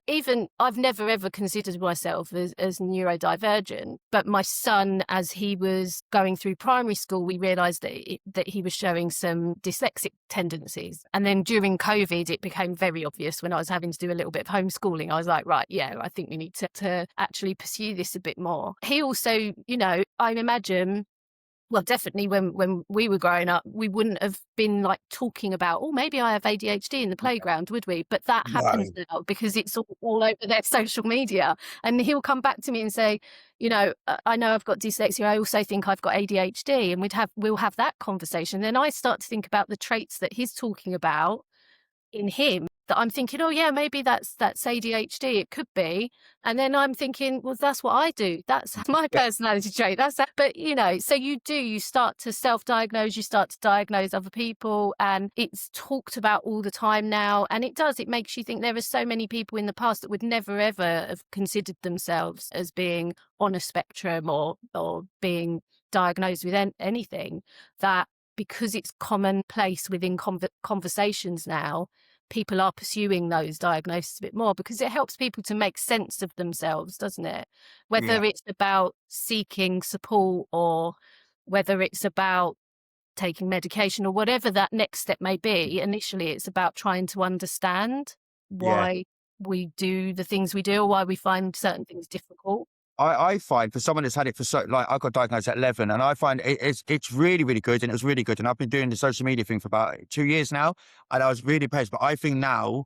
even I've never ever considered myself as neurodivergent, but my son, as he was going through primary school, we realised that he was showing some dyslexic tendencies. And then during COVID, it became very obvious when I was having to do a little bit of homeschooling. I was like, right, yeah, I think we need to actually pursue this a bit more. He also, I imagine, well, definitely when we were growing up, we wouldn't have been like talking about, oh, maybe I have ADHD in the playground, would we? But that happens No. now because it's all over their social media. And he'll come back to me and say, I know I've got dyslexia. I also think I've got ADHD. And we'll have that conversation. Then I start to think about the traits that he's talking about in him that I'm thinking, oh yeah, maybe that's ADHD. It could be. And then I'm thinking, well, that's what I do. That's my Yeah. personality trait. That's that. But so you start to self-diagnose, you start to diagnose other people, and it's talked about all the time now. And it makes you think there are so many people in the past that would never ever have considered themselves as being on a spectrum or being diagnosed with anything, that because it's commonplace within conversations now, people are pursuing those diagnoses a bit more because it helps people to make sense of themselves, doesn't it? Yeah. Whether it's about seeking support or whether it's about taking medication or whatever that next step may be, initially it's about trying to understand Yeah. why we do the things we do or why we find certain things difficult. I find for someone that's had it for like I got diagnosed at 11 and I find it's really, really good and it was really good. And I've been doing the social media thing for about 2 years now and I was really impressed. But I think now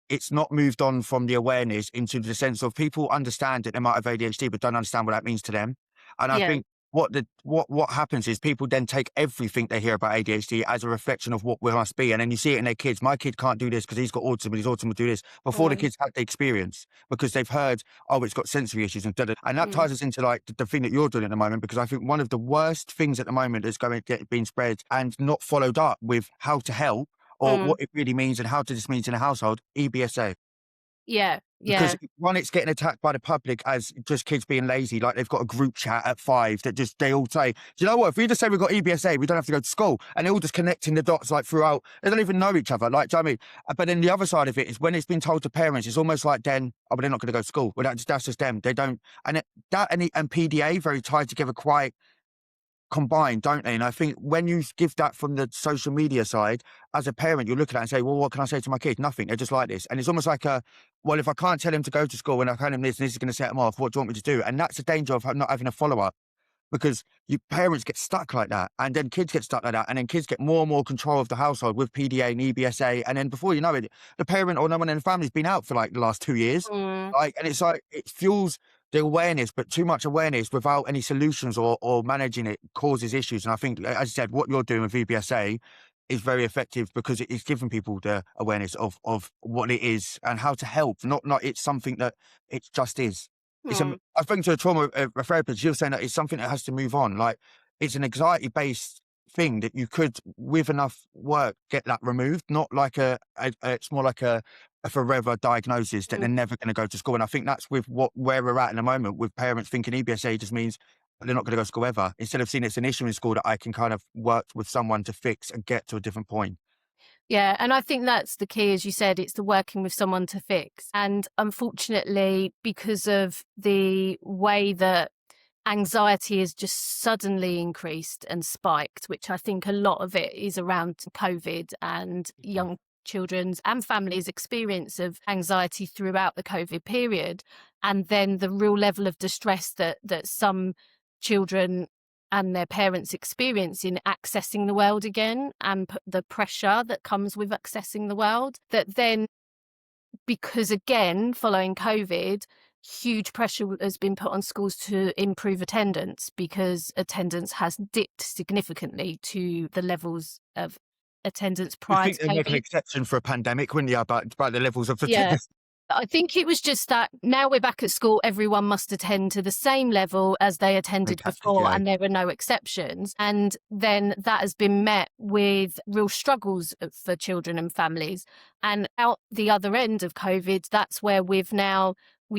it's not moved on from the awareness into the sense of people understand that they might have ADHD, but don't understand what that means to them. And I Yeah. think what happens is people then take everything they hear about ADHD as a reflection of what we must be, and then you see it in their kids. My kid can't do this because he's got autism, and his autism will do this before the Mm, kids had the experience, because they've heard, oh, it's got sensory issues and da-da. And that mm, ties us into like the thing that you're doing at the moment, because I think one of the worst things at the moment is going to get being spread and not followed up with how to help or mm. what it really means and how to this means in a household. EBSA. Yeah, Because yeah. one, it's getting attacked by the public as just kids being lazy. Like they've got a group chat at 5 that just, they all say, do you know what? If we just say we've got EBSA, we don't have to go to school. And they're all just connecting the dots like throughout. They don't even know each other. Like, do you know what I mean? But then the other side of it is when it's been told to parents, it's almost like then, oh, but they're not going to go to school. Well, that's just them. They don't. And and PDA very tied together quite combined, don't they? And I think when you give that from the social media side, as a parent, you look at that and say, well, what can I say to my kid? Nothing. They're just like this. And it's almost like well, if I can't tell him to go to school and I tell him this and this is going to set him off, what do you want me to do? And that's the danger of not having a follow-up, because parents get stuck like that, and then kids get stuck like that, and then kids get more and more control of the household with PDA and EBSA, and then before you know it, the parent or no one in the family's been out for like the last 2 years, Mm. like, and it's like it fuels the awareness, but too much awareness without any solutions or managing it causes issues. And I think, as I said, what you're doing with EBSA is very effective because it is giving people the awareness of what it is and how to help. Not it's something that it just is. Mm. I think to a trauma a therapist, you're saying that it's something that has to move on. Like it's an anxiety based thing that you could, with enough work, get that removed. Not like it's more like a forever diagnosis that Mm. they're never going to go to school. And I think that's with where we're at in the moment, with parents thinking EBSA just means they're not going to go to school ever, instead of seeing it's an issue in school that I can kind of work with someone to fix and get to a different point. Yeah, and I think that's the key, as you said, it's the working with someone to fix. And unfortunately, because of the way that anxiety has just suddenly increased and spiked, which I think a lot of it is around COVID and young children's and families' experience of anxiety throughout the COVID period, and then the real level of distress that some children and their parents experience in accessing the world again, and the pressure that comes with accessing the world, that then, because again, following COVID, huge pressure has been put on schools to improve attendance, because attendance has dipped significantly to the levels of attendance You prior think to they make an COVID. exception for a pandemic, wouldn't you, about the levels of Yeah. attendance? I think it was just that now we're back at school, everyone must attend to the same level as they attended before, Yeah. and there were no exceptions. And then that has been met with real struggles for children and families. And out the other end of COVID, that's where we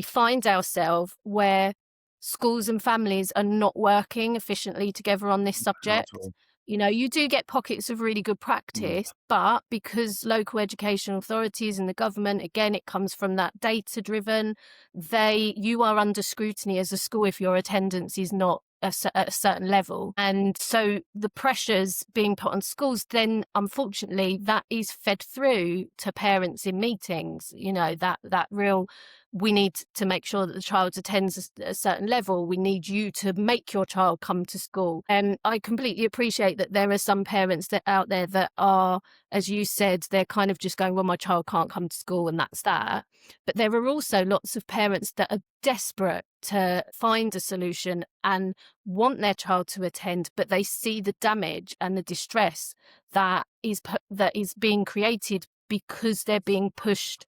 find ourselves where schools and families are not working efficiently together on this Not subject. at all. You know, you do get pockets of really good practice, but because local education authorities and the government, again, it comes from that data driven, you are under scrutiny as a school if your attendance is not at a certain level. And so the pressures being put on schools, then unfortunately that is fed through to parents in meetings, you know, that real, we need to make sure that the child attends a certain level. We need you to make your child come to school. And I completely appreciate that there are some parents that out there that are, as you said, they're kind of just going, well, my child can't come to school and that's that. But there are also lots of parents that are desperate to find a solution and want their child to attend, but they see the damage and the distress that is being created because they're being pushed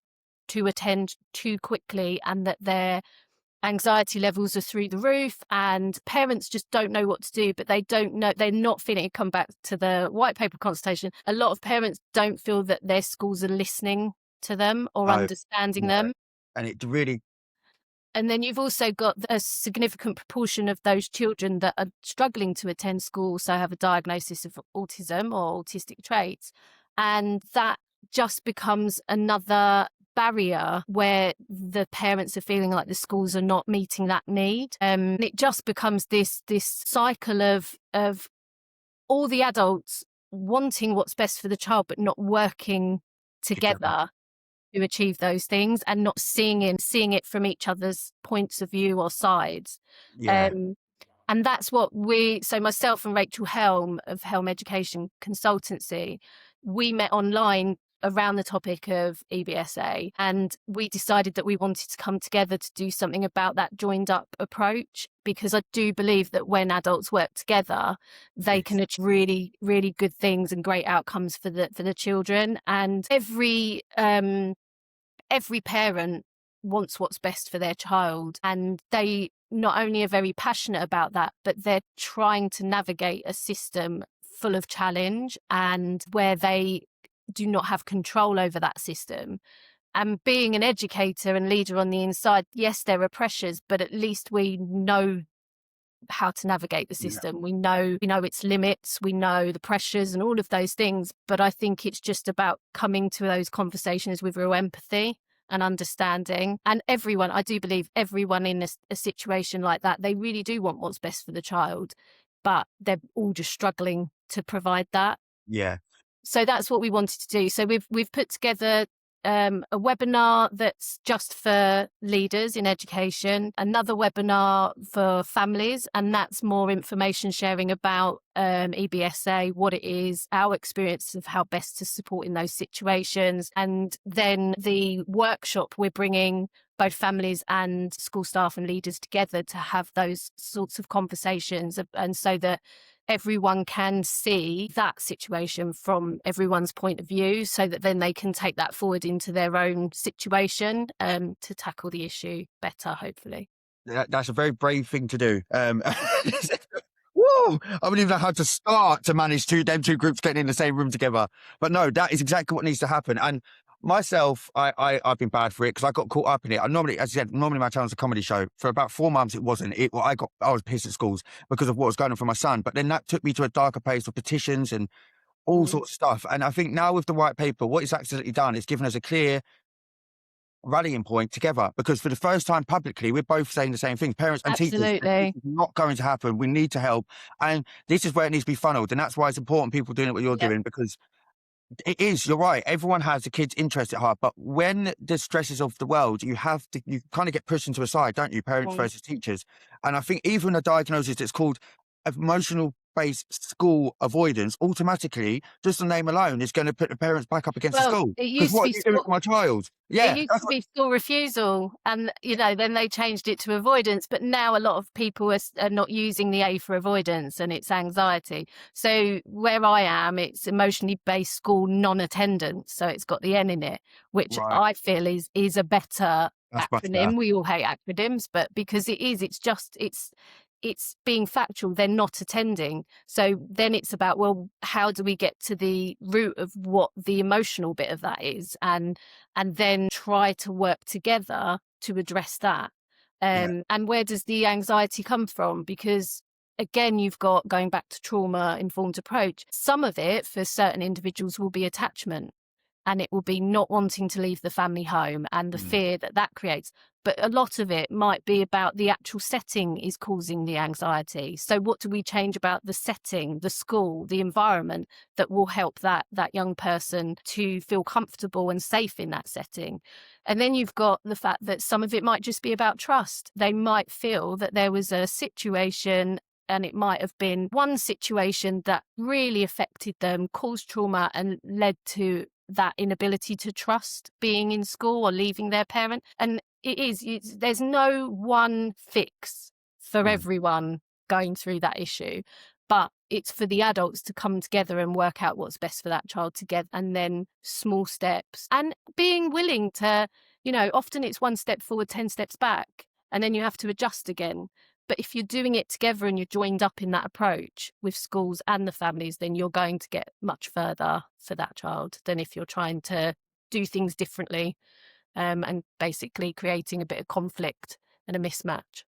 to attend too quickly, and that their anxiety levels are through the roof, and parents just don't know what to do, but they're not feeling it. Come back to the white paper consultation, a lot of parents don't feel that their schools are listening to them or No, understanding no. them. And it really, And then you've also got a significant proportion of those children that are struggling to attend school, so have a diagnosis of autism or autistic traits. And that just becomes another barrier where the parents are feeling like the schools are not meeting that need. It just becomes this cycle of all the adults wanting what's best for the child, but not working together to achieve those things, and not seeing it from each other's points of view or sides. yeah. And that's what so myself and Rachel Helm of Helm Education Consultancy, we met online around the topic of EBSA, and we decided that we wanted to come together to do something about that joined up approach, because I do believe that when adults work together, they can achieve really, really good things and great outcomes for the children. And every parent wants what's best for their child, and they not only are very passionate about that, but they're trying to navigate a system full of challenge and where they do not have control over that system. And being an educator and leader on the inside, yes, there are pressures, but at least we know how to navigate the system. We know its limits, we know the pressures and all of those things. But I think it's just about coming to those conversations with real empathy and understanding. And everyone, I do believe everyone in a situation like that, they really do want what's best for the child, but they're all just struggling to provide that. Yeah. So that's what we wanted to do. So we've put together a webinar that's just for leaders in education, another webinar for families, and that's more information sharing about EBSA, what it is, our experience of how best to support in those situations. And then the workshop, we're bringing both families and school staff and leaders together to have those sorts of conversations, and so that everyone can see that situation from everyone's point of view, so that then they can take that forward into their own situation to tackle the issue better, hopefully. That's a very brave thing to do. Whoa! I wouldn't even know how to start to manage them two groups getting in the same room together. But no, that is exactly what needs to happen. And myself, I've been bad for it because I got caught up in it. I normally, as I said, my channel's a comedy show. For about 4 months, it wasn't. I was pissed at schools because of what was going on for my son. But then that took me to a darker place of petitions and all sorts of stuff. And I think now with the white paper, what it's actually done is given us a clear rallying point together, because for the first time publicly, we're both saying the same thing, parents and teachers. This is not going to happen. We need to help. And this is where it needs to be funneled. And that's why it's important people doing what you're doing, because it is, you're right. Everyone has the kids' interest at heart, but when the stresses of the world, you kind of get pushed into a side, don't you? Parents versus teachers. And I think even a diagnosis that's called emotional-based school avoidance, automatically, just the name alone is going to put the parents back up against the school. Because what are you doing with my child? Yeah, it used to be school refusal, and then they changed it to avoidance. But now a lot of people are not using the A for avoidance, and it's anxiety. So where I am, it's emotionally based school non-attendance. So it's got the N in it, which I feel is a better acronym. We all hate acronyms, but because it's being factual, they're not attending. So then it's about, well, how do we get to the root of what the emotional bit of that is, and then try to work together to address that. And where does the anxiety come from? Because again, you've got, going back to trauma-informed approach, some of it for certain individuals will be attachment, and it will be not wanting to leave the family home and the fear that creates. But a lot of it might be about the actual setting is causing the anxiety. So what do we change about the setting, the school, the environment that will help that young person to feel comfortable and safe in that setting? And then you've got the fact that some of it might just be about trust. They might feel that there was a situation, and it might have been one situation that really affected them, caused trauma, and led to that inability to trust being in school or leaving their parent. And there's no one fix for everyone going through that issue, but it's for the adults to come together and work out what's best for that child together, and then small steps, and being willing to, often it's 1 step forward, 10 steps back, and then you have to adjust again. But if you're doing it together and you're joined up in that approach with schools and the families, then you're going to get much further for that child than if you're trying to do things differently, and basically creating a bit of conflict and a mismatch.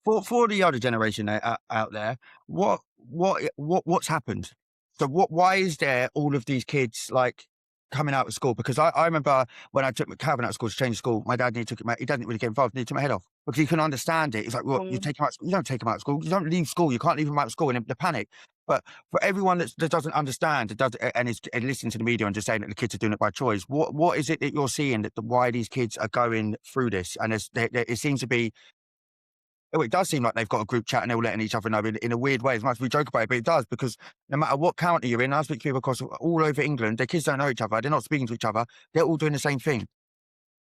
For the younger generation out there, what's happened? So why is there all of these kids coming out of school? Because I remember when I took Calvin out of school to change school, my dad he didn't really get involved. He took my head off because he couldn't understand it. He's like, well, you take him out of school. You don't take him out of school. You don't leave school. You can't leave him out of school. And the panic. But for everyone that doesn't understand, and is listening to the media and just saying that the kids are doing it by choice, what is it that you're seeing why these kids are going through this? And it seems to be. Oh, it does seem like they've got a group chat and they're all letting each other know in a weird way. As much as we joke about it, but it does, because no matter what county you're in, I speak to people across all over England, their kids don't know each other. They're not speaking to each other. They're all doing the same thing.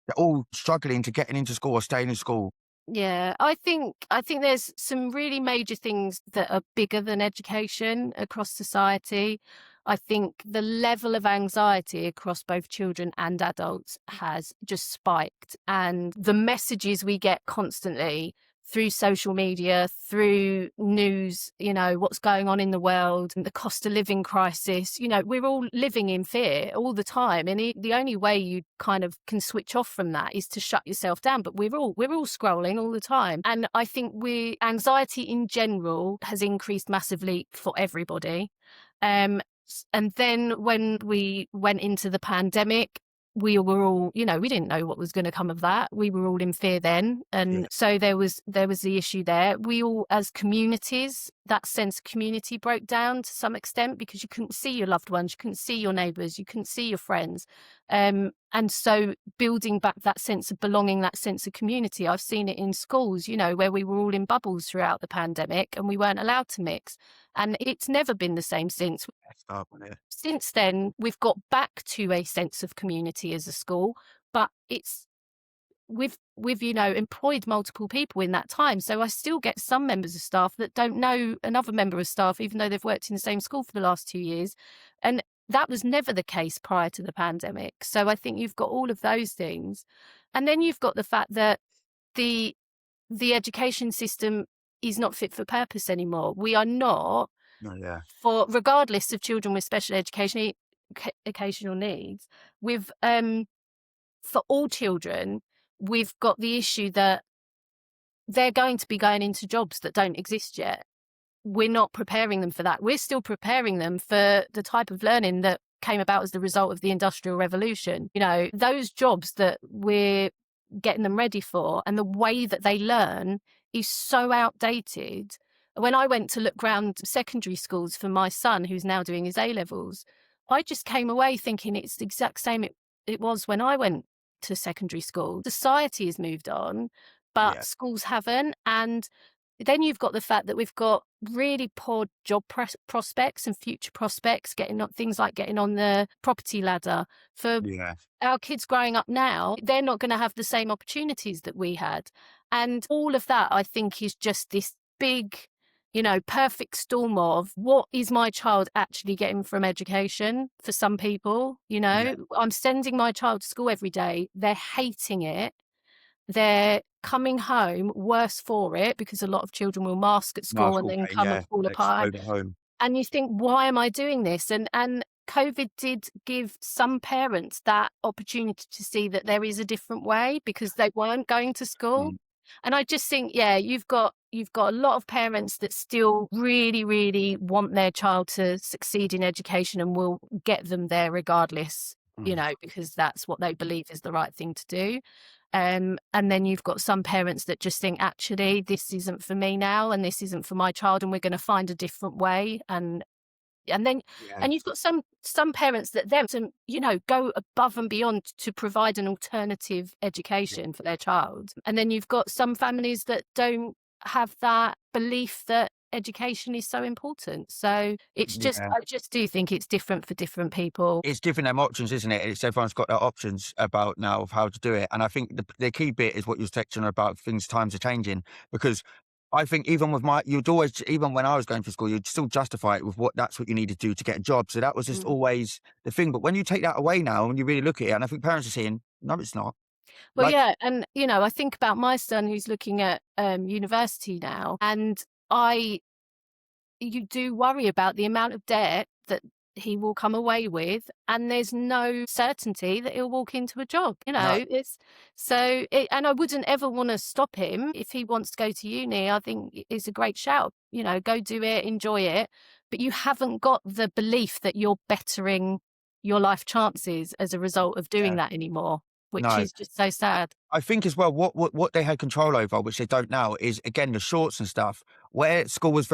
They're all struggling to getting into school or staying in school. Yeah, I think there's some really major things that are bigger than education across society. I think the level of anxiety across both children and adults has just spiked, and the messages we get constantly through social media, through news, what's going on in the world, and the cost of living crisis, we're all living in fear all the time. And the only way you kind of can switch off from that is to shut yourself down. But we're all scrolling all the time. And I think anxiety in general has increased massively for everybody. And then when we went into the pandemic, we were all, we didn't know what was going to come of that. We were all in fear then. And so there was the issue there. We all, as communities, that sense of community broke down to some extent because you couldn't see your loved ones, you couldn't see your neighbours, you couldn't see your friends. And so building back that sense of belonging, that sense of community, I've seen it in schools, where we were all in bubbles throughout the pandemic and we weren't allowed to mix. And it's never been the same since. Since then, we've got back to a sense of community as a school, but we've employed multiple people in that time. So I still get some members of staff that don't know another member of staff, even though they've worked in the same school for the last 2 years. And that was never the case prior to the pandemic. So I think you've got all of those things. And then you've got the fact that the education system is not fit for purpose anymore. We are not, regardless of children with special educational needs, for all children, we've got the issue that they're going to be going into jobs that don't exist yet. We're not preparing them for that. We're still preparing them for the type of learning that came about as the result of the Industrial Revolution. Those jobs that we're getting them ready for and the way that they learn is so outdated. When I went to look around secondary schools for my son, who's now doing his A-levels, I just came away thinking it's the exact same it was when I went to secondary school. Society has moved on, but schools haven't. And then you've got the fact that we've got really poor job prospects and future prospects, things like getting on the property ladder. For our kids growing up now, they're not going to have the same opportunities that we had. And all of that, I think, is just this big, perfect storm of what is my child actually getting from education for some people. I'm sending my child to school every day. They're hating it. They're coming home worse for it because a lot of children will mask at school and then come and fall apart. And you think, why am I doing this? And COVID did give some parents that opportunity to see that there is a different way because they weren't going to school. And I just think, you've got a lot of parents that still really, really want their child to succeed in education and will get them there regardless, because that's what they believe is the right thing to do. And then you've got some parents that just think, actually, this isn't for me now, and this isn't for my child, and we're going to find a different way. And then and you've got some parents that go above and beyond to provide an alternative education for their child. And then you've got some families that don't have that belief that education is so important. So it's just, I just do think it's different for different people. It's giving them options, isn't it? It's everyone's got their options about now of how to do it. And I think the key bit is what you were touching on about times are changing, because I think even with even when I was going to school, you'd still justify it with that's what you need to do to get a job. So that was just always the thing. But when you take that away now and you really look at it, and I think parents are saying, no, it's not. Well, and I think about my son who's looking at university now, and you do worry about the amount of debt that he will come away with, and there's no certainty that he'll walk into a job. And I wouldn't ever want to stop him if he wants to go to uni. I think it's a great shout. Go do it, enjoy it, but you haven't got the belief that you're bettering your life chances as a result of doing that anymore, which is just so sad. I think as well, what they had control over, which they don't now, is again the shorts and stuff. Where school was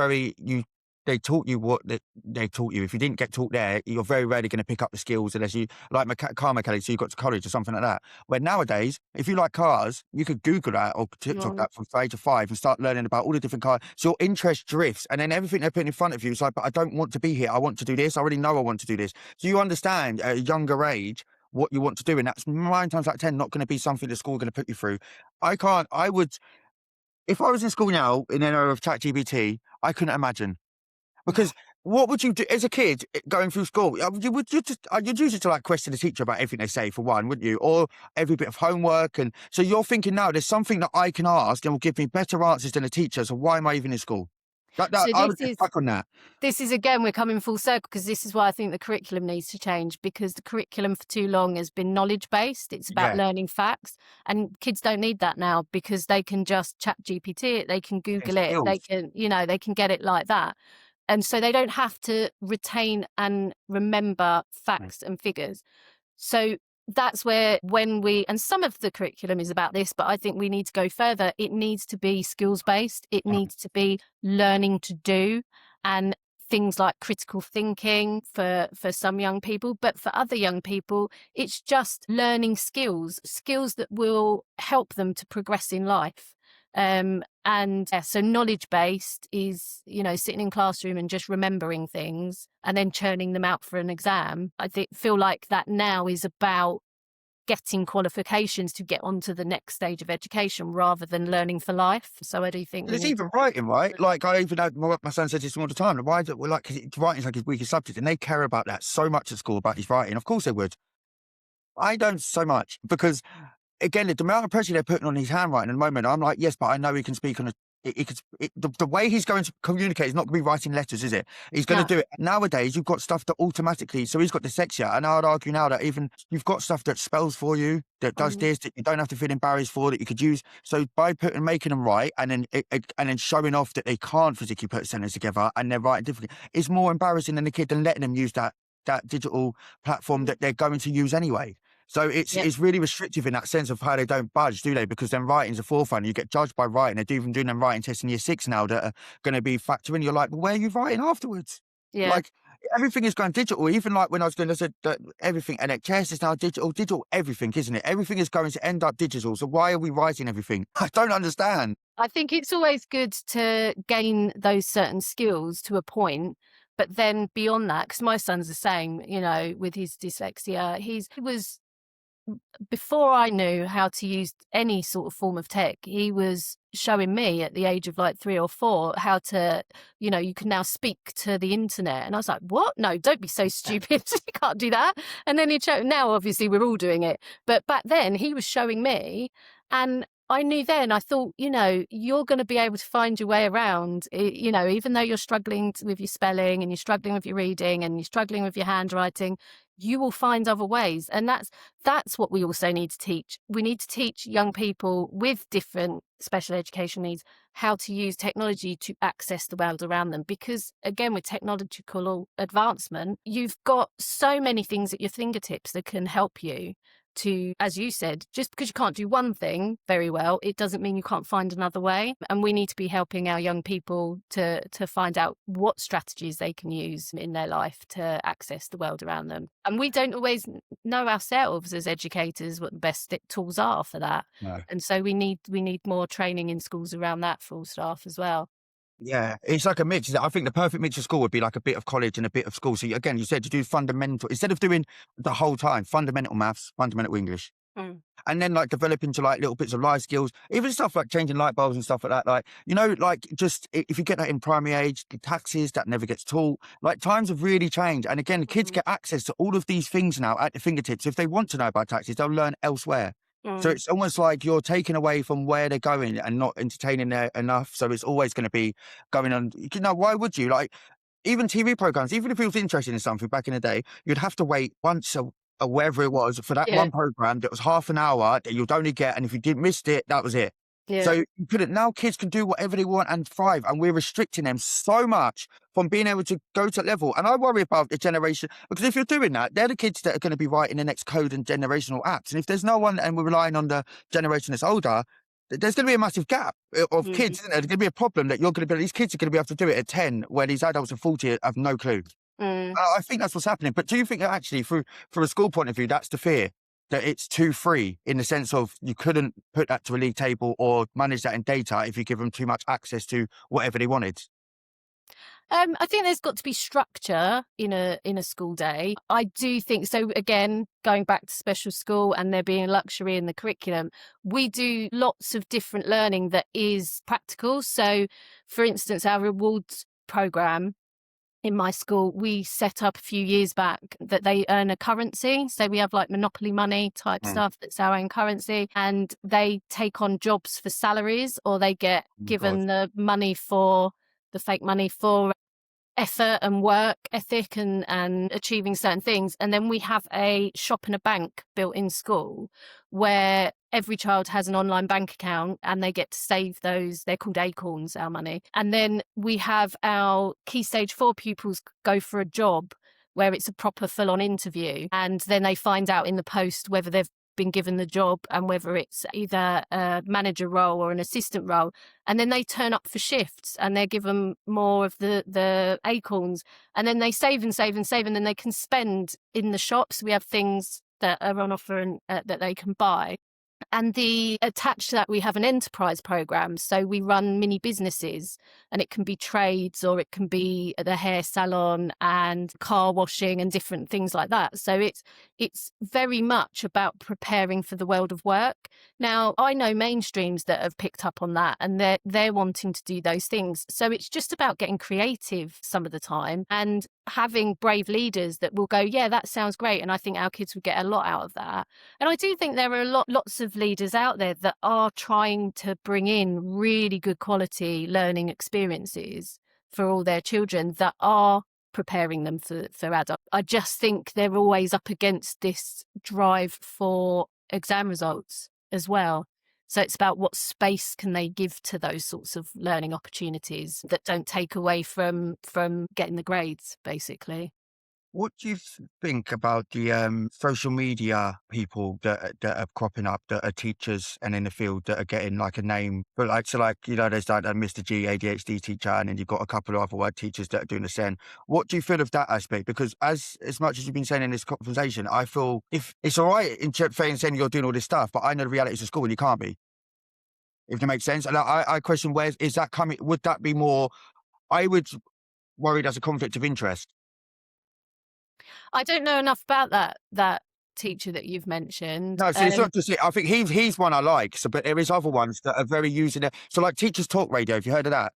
they taught you what they taught you. If you didn't get taught there, you're very rarely going to pick up the skills unless you like car mechanics, so you got to college or something like that. Where nowadays, if you like cars, you could Google that or TikTok that from the age of 5 and start learning about all the different cars. So your interest drifts, and then everything they're putting in front of you is like, but I don't want to be here. I want to do this. I already know I want to do this. So you understand at a younger age what you want to do, and that's 9 times out of 10 not going to be something the school are going to put you through. if I was in school now in an era of ChatGPT, I couldn't imagine. Because what would you do as a kid going through school? You'd use it to like question the teacher about everything they say, for one, wouldn't you? Or every bit of homework. And so you're thinking now there's something that I can ask and will give me better answers than a teacher. So why am I even in school? So I would get stuck on that. This is, again, we're coming full circle, because this is why I think the curriculum needs to change, because the curriculum for too long has been knowledge-based. It's about learning facts, and kids don't need that now, because they can just chat GPT it, they can Google it, they can, they can get it like that. And so they don't have to retain and remember facts and figures. So that's where and some of the curriculum is about this, but I think we need to go further. It needs to be skills-based. It needs to be learning to do, and things like critical thinking for some young people. But for other young people, it's just learning skills that will help them to progress in life. So knowledge-based is, sitting in classroom and just remembering things and then churning them out for an exam. I feel like that now is about getting qualifications to get onto the next stage of education rather than learning for life. So I do think there's even writing, right? Like I even had my son says this all the time. Why do we because writing's like his weakest subject, and they care about that so much at school about his writing. Of course they would. I don't so much, because again, the amount of pressure they're putting on his handwriting at the moment, I'm like, yes, but I know he can speak on the way he's going to communicate is not going to be writing letters, is it? He's going to do it. Nowadays, you've got stuff that automatically, so he's got dyslexia, and I would argue now that even you've got stuff that spells for you, that does this, that you don't have to feel embarrassed for, that you could use. So by making them write, and then showing off that they can't physically put a sentence together and they're writing differently, it's more embarrassing than the kid than letting them use that digital platform that they're going to use anyway. So it's really restrictive in that sense of how they don't budge, do they? Because then writing's a forefront. You get judged by writing. They're even doing them writing tests in year 6 now that are going to be factoring. You're like, well, where are you writing afterwards? Yeah. Like, everything is going digital. Even like when I was doing, I said that everything, NHS is now digital, everything, isn't it? Everything is going to end up digital. So why are we writing everything? I don't understand. I think it's always good to gain those certain skills to a point. But then beyond that, because my son's the same, with his dyslexia, he was, before I knew how to use any sort of form of tech, he was showing me at the age of like 3 or 4 how to, you can now speak to the internet. And I was like, what? No, don't be so stupid. You can't do that. And then now obviously we're all doing it. But back then he was showing me, and I knew then, I thought, you're going to be able to find your way around, even though you're struggling with your spelling and you're struggling with your reading and you're struggling with your handwriting, you will find other ways. And that's what we also need to teach. We need to teach young people with different special education needs how to use technology to access the world around them. Because again, with technological advancement, you've got so many things at your fingertips that can help you to, as you said, just because you can't do one thing very well, it doesn't mean you can't find another way. And we need to be helping our young people to find out what strategies they can use in their life to access the world around them. And we don't always know ourselves as educators what the best tools are for that. No. And so we need more training in schools around that for all staff as well. Yeah, it's like a mix. I think the perfect mix of school would be like a bit of college and a bit of school. So again, you said you do fundamental, instead of doing the whole time, fundamental maths, fundamental English. And then like develop into like little bits of life skills, even stuff like changing light bulbs and stuff like that. Like, like just if you get that in primary age, the taxes, that never gets taught. Like times have really changed. And again, kids get access to all of these things now at their fingertips. If they want to know about taxes, they'll learn elsewhere. So it's almost like you're taking away from where they're going and not entertaining there enough. So it's always going to be going on. Why would you? Like even TV programs, even if it was interested in something back in the day, you'd have to wait once or wherever it was for that one program that was half an hour that you'd only get. And if you missed it, that was it. Yeah. So you couldn't. Now kids can do whatever they want and thrive, and we're restricting them so much from being able to go to that level. And I worry about the generation, because if you're doing that, they're the kids that are going to be writing the next code and generational apps. And if there's no one, and we're relying on the generation that's older, there's going to be a massive gap of kids, isn't there? There's going to be a problem that these kids are going to be able to do it at 10, where these adults at 40 have no clue. I think that's what's happening. But do you think that actually, from a school point of view, that's the fear? That it's too free in the sense of you couldn't put that to a league table or manage that in data if you give them too much access to whatever they wanted? I think there's got to be structure in a school day. I do think so. Again, going back to special school and there being luxury in the curriculum, we do lots of different learning that is practical. So, for instance, our rewards program in my school, we set up a few years back that they earn a currency. So we have like Monopoly money type stuff that's our own currency, and they take on jobs for salaries, or they get given the money for the fake money for effort and work ethic and achieving certain things. And then we have a shop and a bank built in school where every child has an online bank account and they get to save those. They're called acorns, our money. And then we have our Key Stage 4 pupils go for a job where it's a proper full-on interview, and then they find out in the post whether they've been given the job and whether it's either a manager role or an assistant role. And then they turn up for shifts and they're given more of the acorns, and then they save and save and save, and then they can spend in the shops. We have things that are on offer and that they can buy. And attached to that, we have an enterprise program. So we run mini businesses, and it can be trades, or it can be the hair salon and car washing and different things like that. So it's very much about preparing for the world of work. Now, I know mainstreams that have picked up on that, and they're wanting to do those things. So it's just about getting creative some of the time and having brave leaders that will go, yeah, that sounds great, and I think our kids would get a lot out of that. And I do think there are lots of leaders out there that are trying to bring in really good quality learning experiences for all their children that are preparing them for adults. I just think they're always up against this drive for exam results as well. So it's about what space can they give to those sorts of learning opportunities that don't take away from getting the grades, basically. What do you think about the social media people that are cropping up, that are teachers and in the field that are getting like a name? But there's like a Mr. G ADHD teacher, and then you've got a couple of other word teachers that are doing the SEN. What do you feel of that aspect? Because as much as you've been saying in this conversation, I feel if it's all right in saying you're doing all this stuff, but I know the realities of school and you can't be. If that makes sense. And I question, where is that coming? Would that be more? I would worry there's a conflict of interest. I don't know enough about that teacher that you've mentioned. No, so it's not just it. I think he's one I like. So, but there is other ones that are very using it. So, like Teachers Talk Radio. Have you heard of that?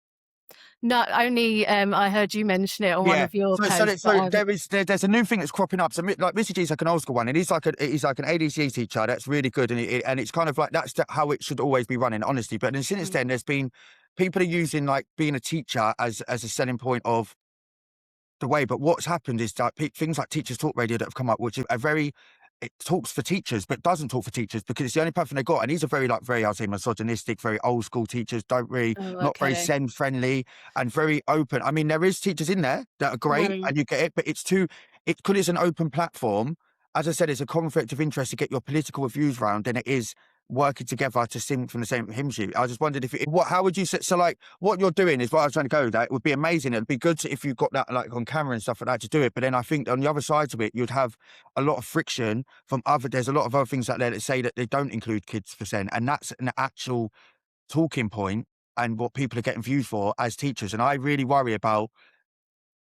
No, only I heard you mention it on one of your posts. So there's a new thing that's cropping up. So like Mr. G's like an old school one, and he's like an ADHD teacher that's really good, and it's kind of like that's how it should always be running, honestly. But then since then, there's been people are using like being a teacher as a selling point of the way. But what's happened is that things like Teachers Talk Radio that have come up, which are very, it talks for teachers, but doesn't talk for teachers because it's the only platform they got. And these are very, I'd say, misogynistic, very old school teachers, not very SEND friendly and very open. I mean, there is teachers in there that are great and you get it, but because it's an open platform, as I said, it's a conflict of interest to get your political views round than it is working together to sing from the same hymn sheet. I just wondered how would you say, so like what you're doing is what I was trying to go with that. It would be amazing. It'd be good if you got that like on camera and stuff like that to do it. But then I think on the other side of it, you'd have a lot of friction from there's a lot of other things out there that say that they don't include kids for SEN. And that's an actual talking point and what people are getting views for as teachers. And I really worry about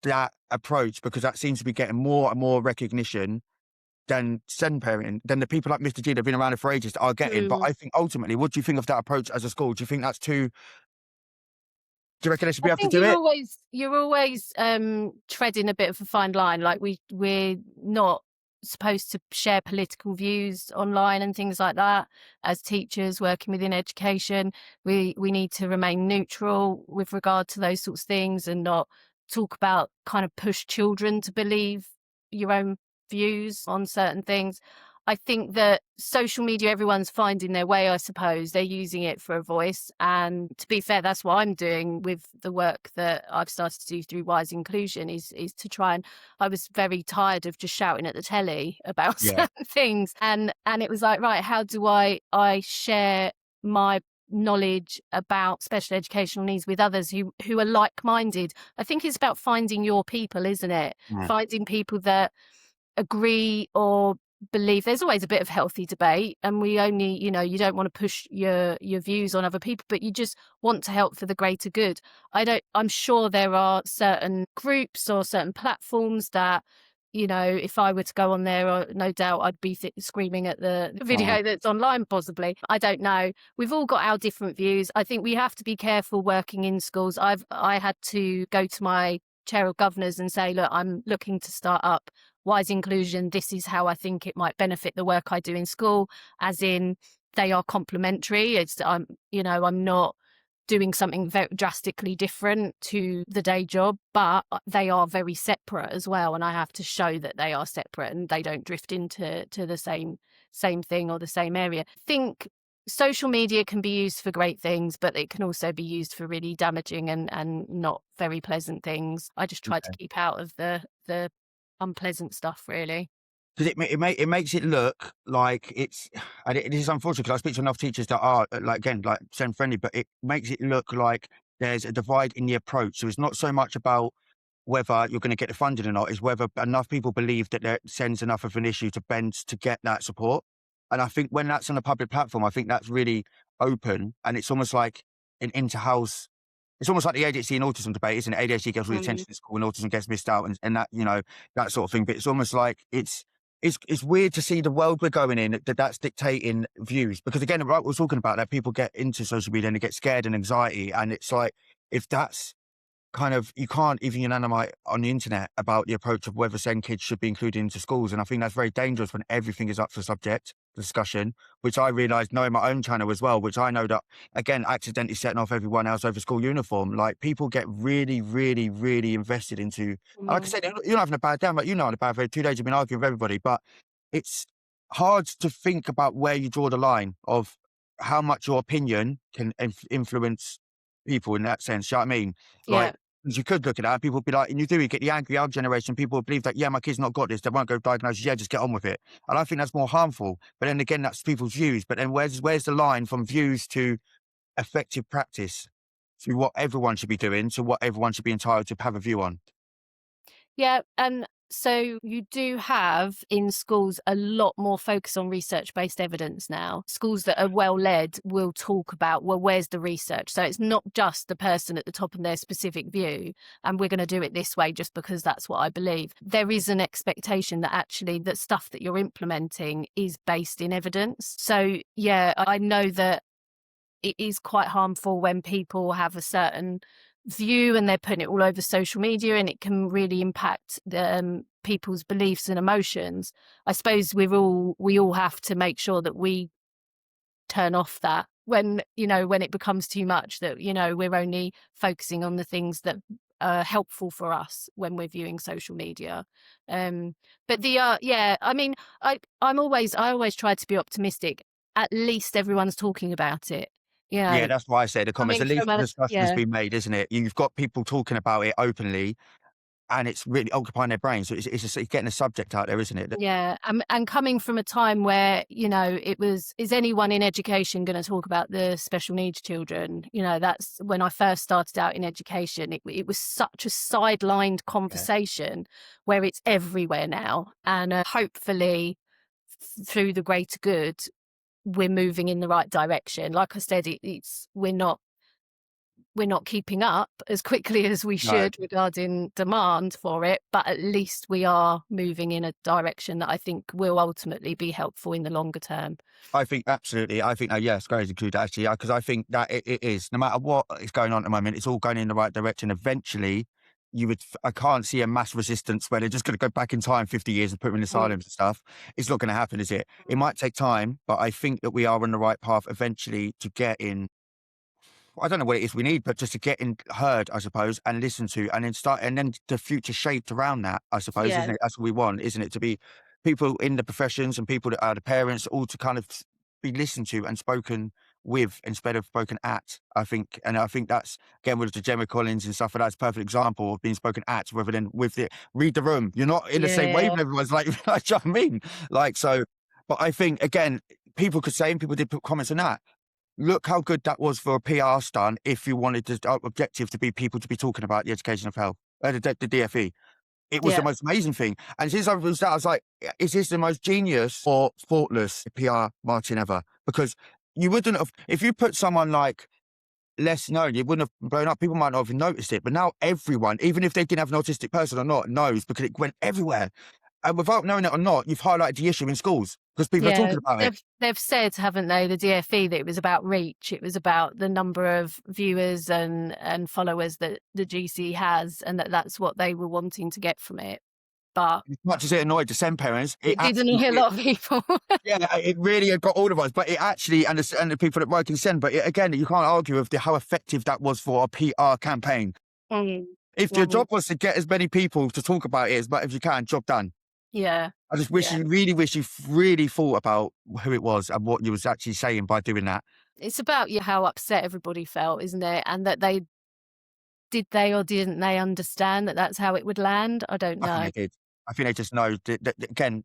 that approach because that seems to be getting more and more recognition than SEND parenting, than the people like Mr. G that have been around it for ages that are getting. But I think ultimately, what do you think of that approach as a school? Do you think that's too... Do you reckon they should be able to do it? You're always treading a bit of a fine line. Like we're not supposed to share political views online and things like that. As teachers working within education, we need to remain neutral with regard to those sorts of things and not talk about kind of push children to believe your own views on certain things. I think that social media, everyone's finding their way, I suppose. They're using it for a voice. And to be fair, that's what I'm doing with the work that I've started to do through Wyse Inclusion is to try and... I was very tired of just shouting at the telly about certain things. And it was like, right, how do I share my knowledge about special educational needs with others who are like-minded? I think it's about finding your people, isn't it? Finding people that agree or believe there's always a bit of healthy debate, and we only, you don't want to push your views on other people, but you just want to help for the greater good. I'm sure there are certain groups or certain platforms that, if I were to go on there, no doubt I'd be screaming at the video that's online, possibly. I don't know. We've all got our different views. I think we have to be careful working in schools. I had to go to my chair of governors and say, look, I'm looking to start up Wyse Inclusion. This is how I think it might benefit the work I do in school, as in they are complementary. I'm not doing something very drastically different to the day job, but they are very separate as well. And I have to show that they are separate and they don't drift into the same thing or the same area. I think social media can be used for great things, but it can also be used for really damaging and not very pleasant things. I just try to keep out of the unpleasant stuff, really. Because it makes it look like it's, and it is unfortunate because I speak to enough teachers that are like SEND friendly, but it makes it look like there's a divide in the approach. So it's not so much about whether you're going to get the funding or not, is whether enough people believe that SEND's enough of an issue to bend to get that support. And I think when that's on a public platform, I think that's really open, and it's almost like an inter-house. It's almost like the ADHD and autism debate, isn't it? ADHD gets all the attention at school and autism gets missed out, and that, that sort of thing. But it's almost like it's weird to see the world we're going in that's dictating views. Because again, right, we're talking about that people get into social media and they get scared and anxiety, and it's like, if that's kind of, you can't even unanimate on the internet about the approach of whether SEND kids should be included into schools. And I think that's very dangerous when everything is up for subject discussion, which I realised knowing my own channel as well, which I know that, again, accidentally setting off everyone else over school uniform. Like, people get really, really, really invested into, like I said, you're not having a bad day, but on a bad day. 2 days you've been arguing with everybody, but it's hard to think about where you draw the line of how much your opinion can influence people in that sense. You know what I mean? Like, you could look at that and people would be like, and you get the angry old generation, people would believe that, yeah, my kid's not got this, they won't go diagnose, yeah, just get on with it. And I think that's more harmful. But then again, that's people's views. But then where's the line from views to effective practice, to what everyone should be doing, to what everyone should be entitled to have a view on? Yeah, and so you do have in schools a lot more focus on research-based evidence now. Schools that are well-led will talk about, well, where's the research? So it's not just the person at the top of their specific view, and we're going to do it this way just because that's what I believe. There is an expectation that actually the stuff that you're implementing is based in evidence. So, yeah, I know that it is quite harmful when people have a certain view and they're putting it all over social media, and it can really impact people's beliefs and emotions. I suppose we all have to make sure that we turn off that when it becomes too much, that we're only focusing on the things that are helpful for us when we're viewing social media. But I mean, I always try to be optimistic. At least everyone's talking about it. Yeah, that's why I say the comments. At least the discussion has yeah. been made, isn't it? You've got people talking about it openly, and it's really occupying their brains. So it's getting a subject out there, isn't it? Yeah, and coming from a time where, it was, is anyone in education going to talk about the special needs children? That's when I first started out in education. It was such a sidelined conversation where it's everywhere now. And hopefully through the greater good, we're moving in the right direction. Like I said, we're not keeping up as quickly as we should regarding demand for it, but at least we are moving in a direction that I think will ultimately be helpful in the longer term. I think absolutely. I think it's great to include that, actually, because I think that it is, no matter what is going on at the moment, it's all going in the right direction. Eventually, I can't see a mass resistance where they're just going to go back in time 50 years and put them in asylums and stuff. It's not going to happen, is it? It might take time, but I think that we are on the right path eventually to get in. I don't know what it is we need, but just to get in heard, I suppose, and listened to, and then the future shaped around that, I suppose, isn't it? That's what we want, isn't it? To be people in the professions and people that are the parents, all to kind of be listened to and spoken with instead of spoken at, I think. And I think that's, again, with the Gemma Collins and stuff, that's a perfect example of being spoken at rather than with it. Read the room. You're not in the same wave and everyone's like, you know what I mean? Like, so, but I think, again, people could say, and people did put comments on that, look how good that was for a PR stunt if you wanted the objective to be people to be talking about the education of health, the DFE. It was the most amazing thing. And since I was that, I was like, is this the most genius or thoughtless PR marketing ever? Because you wouldn't have, if you put someone like less known, it wouldn't have blown up. People might not have noticed it. But now everyone, even if they didn't have an autistic person or not, knows because it went everywhere. And without knowing it or not, you've highlighted the issue in schools because people are talking about it. They've said, haven't they, the DfE, that it was about reach. It was about the number of viewers and followers that the GC has, and that's what they were wanting to get from it. But as much as it annoyed the SEND parents, it did annoy a lot of people. Yeah, it really got all of us. But it actually, and the people that work in SEND, but again, you can't argue with how effective that was for a PR campaign. If your job was to get as many people to talk about it as much as you can, job done. Yeah. I just wish you really thought about who it was and what you was actually saying by doing that. It's about how upset everybody felt, isn't it? And that did they or didn't they understand that that's how it would land? I don't know. I think they did. I think they just know that again,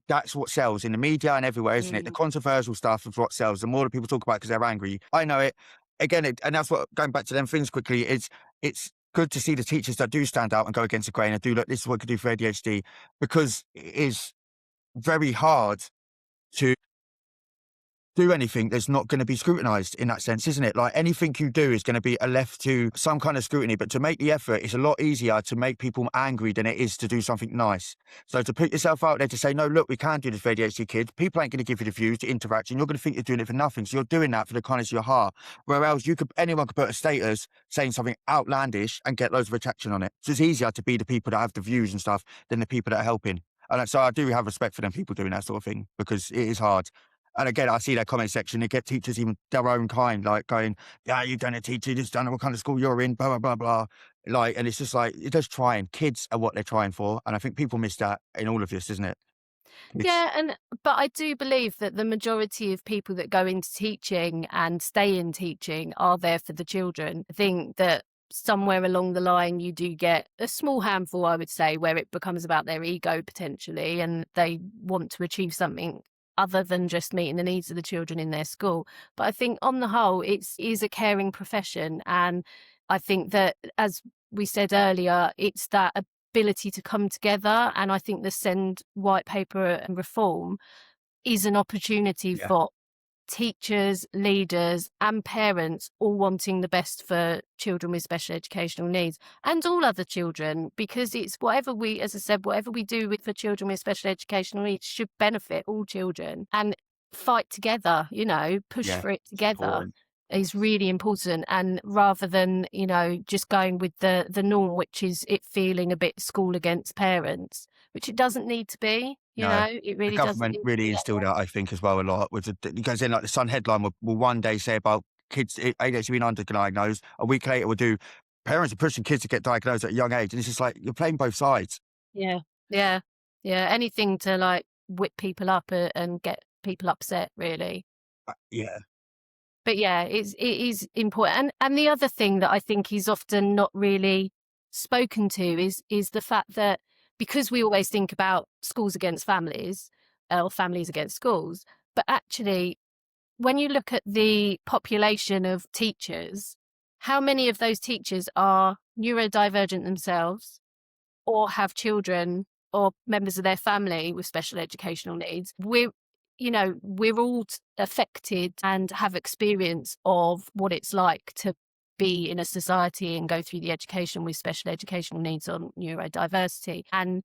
that's what sells in the media and everywhere, isn't it? The controversial stuff is what sells. The more that people talk about it because they're angry. I know it. Again, and that's what, going back to them things quickly, it's good to see the teachers that do stand out and go against the grain and do, look, this is what we could do for ADHD, because it is very hard to do anything that's not going to be scrutinised in that sense, isn't it? Like anything you do is going to be left to some kind of scrutiny, but to make the effort, it's a lot easier to make people angry than it is to do something nice. So to put yourself out there to say, no, look, we can do this for ADHD kids. People ain't going to give you the views, the interaction. You're going to think you're doing it for nothing. So you're doing that for the kindness of your heart. Whereas anyone could put a status saying something outlandish and get loads of attraction on it. So it's easier to be the people that have the views and stuff than the people that are helping. And so I do have respect for them people doing that sort of thing, because it is hard. And again, I see that comment section. They get teachers, even their own kind, like going, yeah, you've done a teacher, you just don't know what kind of school you're in, blah, blah, blah, blah. Like, and it's just like, you're just trying. Kids are what they're trying for. And I think people miss that in all of this, isn't it? But I do believe that the majority of people that go into teaching and stay in teaching are there for the children. I think that somewhere along the line, you do get a small handful, I would say, where it becomes about their ego potentially, and they want to achieve something other than just meeting the needs of the children in their school. But I think on the whole, it is a caring profession. And I think that, as we said earlier, it's that ability to come together. And I think the SEND white paper and reform is an opportunity for teachers, leaders and parents all wanting the best for children with special educational needs and all other children, because it's whatever we do for children with special educational needs should benefit all children, and fight together, push for it together is really important. And rather than, just going with the norm, which is it feeling a bit school against parents, which it doesn't need to be. It really doesn't. The government really instilled that, I think, as well, a lot. Because in like the Sun headline will one day say about kids ADHD being underdiagnosed. A week later will do parents are pushing kids to get diagnosed at a young age. And it's just like, you're playing both sides. Yeah. Anything to like whip people up and get people upset, really. But it is important. And the other thing that I think is often not really spoken to is the fact that, because we always think about schools against families or families against schools, but actually, when you look at the population of teachers, how many of those teachers are neurodivergent themselves or have children or members of their family with special educational needs? We're all affected and have experience of what it's like to be in a society and go through the education with special educational needs or neurodiversity. And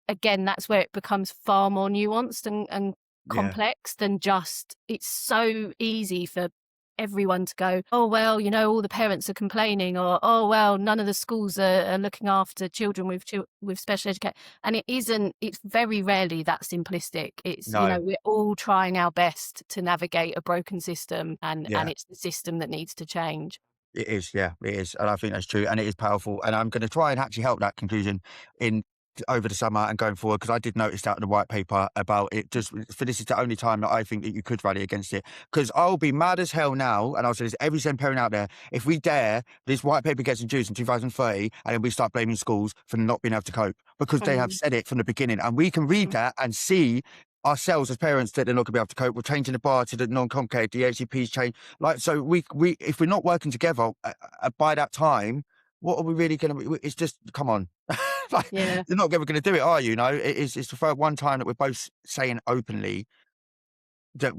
again, that's where it becomes far more nuanced and complex than just, it's so easy for everyone to go, oh, well, all the parents are complaining, or, oh, well, none of the schools are looking after children with special education. And it's very rarely that simplistic. It's, we're all trying our best to navigate a broken system, and it's the system that needs to change. It is, it is. And I think that's true. And it is powerful. And I'm going to try and actually help that conclusion over the summer and going forward, because I did notice that in the white paper about it. Just for this is the only time that I think that you could rally against it, because I'll be mad as hell now, and I'll say this to every SEND parent out there, if we dare, this white paper gets introduced in 2030 and then we start blaming schools for not being able to cope, because they have said it from the beginning, and we can read that and see ourselves as parents that they're not going to be able to cope. We're changing the bar to the non-complicated, the EHCPs change. So we if we're not working together by that time, what are we really going to? It's just, come on. Like, Yeah. you're not ever going to do it, are you? It's the first one time that we're both saying openly that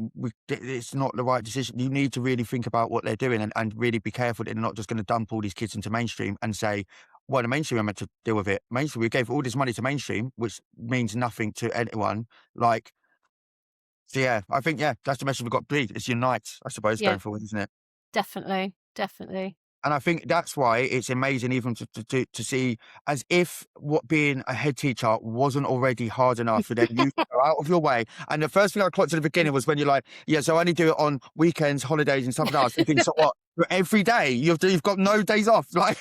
it's not the right decision. You need to really think about what they're doing and really be careful that they're not just going to dump all these kids into mainstream and say, well, the mainstream are meant to deal with it. Mainstream, we gave all this money to mainstream, which means nothing to anyone. Like, so yeah, I think, yeah, that's the message we've got to be. It's unite, I suppose, Yeah, going forward, isn't it? definitely. Definitely. And I think that's why it's amazing even to see, as if what being a head teacher wasn't already hard enough for them, you go out of your way. And the first thing I clocked at the beginning was when you're like, yeah, so I only do it on weekends, holidays and stuff like that. I was thinking, so what? Every day you've got no days off. Like,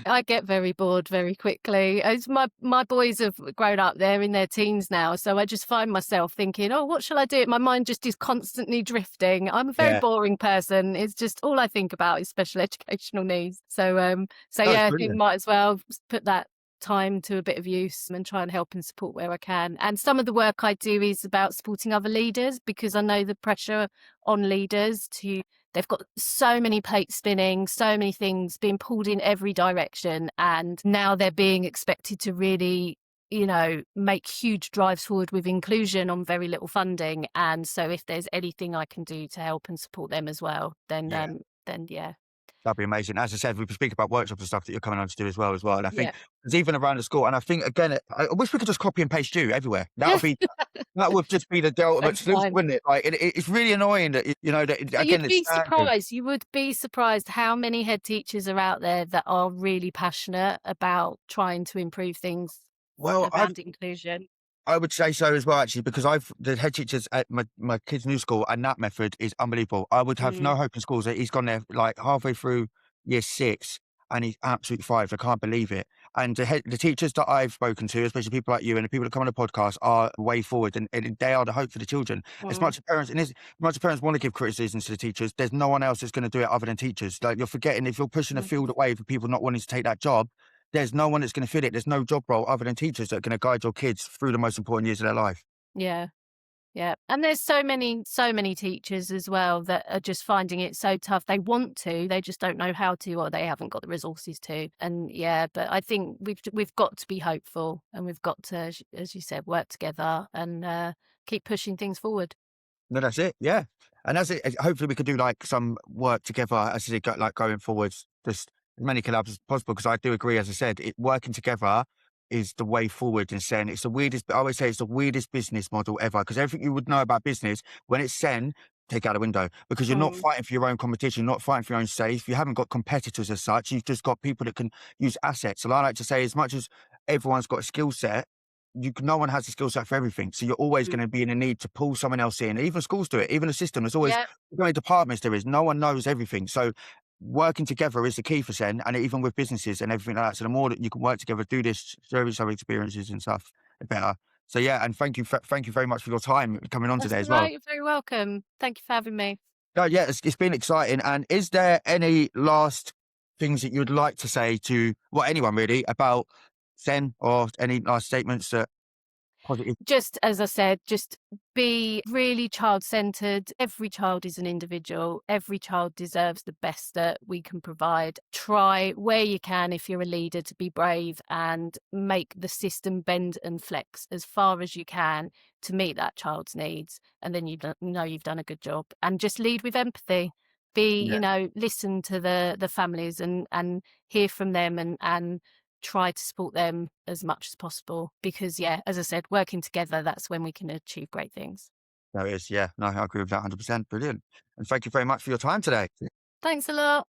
I get very bored very quickly. As my boys have grown up, they're in their teens now, so I just find myself thinking, oh, what shall I do? My mind just is constantly drifting. I'm a very yeah, boring person. It's just all I think about is special educational needs. So that's yeah, I think brilliant. might as well put that time to a bit of use and try and help and support where I can. And some of the work I do is about supporting other leaders, because I know the pressure on leaders they've got so many plates spinning, so many things being pulled in every direction. And now they're being expected to really, make huge drives forward with inclusion on very little funding. And so if there's anything I can do to help and support them as well, then Yeah. yeah. That'd be amazing. As I said, we speak about workshops and stuff that you're coming on to do as well. And I think Yeah. there's even around the school. And I think, again, I wish we could just copy and paste you everywhere. That would just be the ultimate That's solution, fine. wouldn't it? Like, it's really annoying that, that But again, you'd it's be standard. surprised. You would be surprised how many head teachers are out there that are really passionate about trying to improve things Well, around inclusion. I would say so as well, actually, because the head teachers at my kid's new school, and that method is unbelievable. I would have no Mm. hope in schools. He's gone there like halfway through year 6 and he's absolutely thrived. I can't believe it. And the teachers that I've spoken to, especially people like you and the people that come on the podcast, are way forward, and they are the hope for the children. As Mm. much as parents want to give criticisms to the teachers, there's no one else that's going to do it other than teachers. Like, you're forgetting, if you're pushing a Mm. field away for people not wanting to take that job, there's no one that's going to fit it. There's no job role other than teachers that are going to guide your kids through the most important years of their life. Yeah. Yeah. And there's so many teachers as well that are just finding it so tough. They want to, they just don't know how to, or they haven't got the resources to. And yeah, but I think we've got to be hopeful, and we've got to, as you said, work together and keep pushing things forward. No, that's it. Yeah. And hopefully we could do like some work together as it like going forwards, just as many collabs as possible. Because I do agree, as I said, working together is the way forward. And Sen, it's the weirdest. I always say it's the weirdest business model ever, because everything you would know about business, when it's Sen, take out the window, because you're not Mm. fighting for your own competition, you're not fighting for your own safe. You haven't got competitors as such. You've just got people that can use assets. So I like to say, as much as everyone's got a skill set, no one has a skill set for everything. So you're always Mm. going to be in a need to pull someone else in. Even schools do it. Even the system. There's always Yeah. many departments there is. No one knows everything. So working together is the key for Sen, and even with businesses and everything like that. So the more that you can work together, do this, share each other experiences and stuff, the better. So yeah, and thank you very much for your time coming on That's today all as well. right. You're very welcome. Thank you for having me. Yeah, it's been exciting. And is there any last things that you'd like to say to anyone really about Sen, or any last statements that positive? Just as I said, just be really child-centered. Every child is an individual. Every child deserves the best that we can provide. Try where you can, if you're a leader, to be brave and make the system bend and flex as far as you can to meet that child's needs. And then you've done a good job. And just lead with empathy. Listen to the families and hear from them and try to support them as much as possible, because yeah, as I said, working together, that's when we can achieve great things. There is, yeah. No, I agree with that 100%. Brilliant. And thank you very much for your time today. Thanks a lot.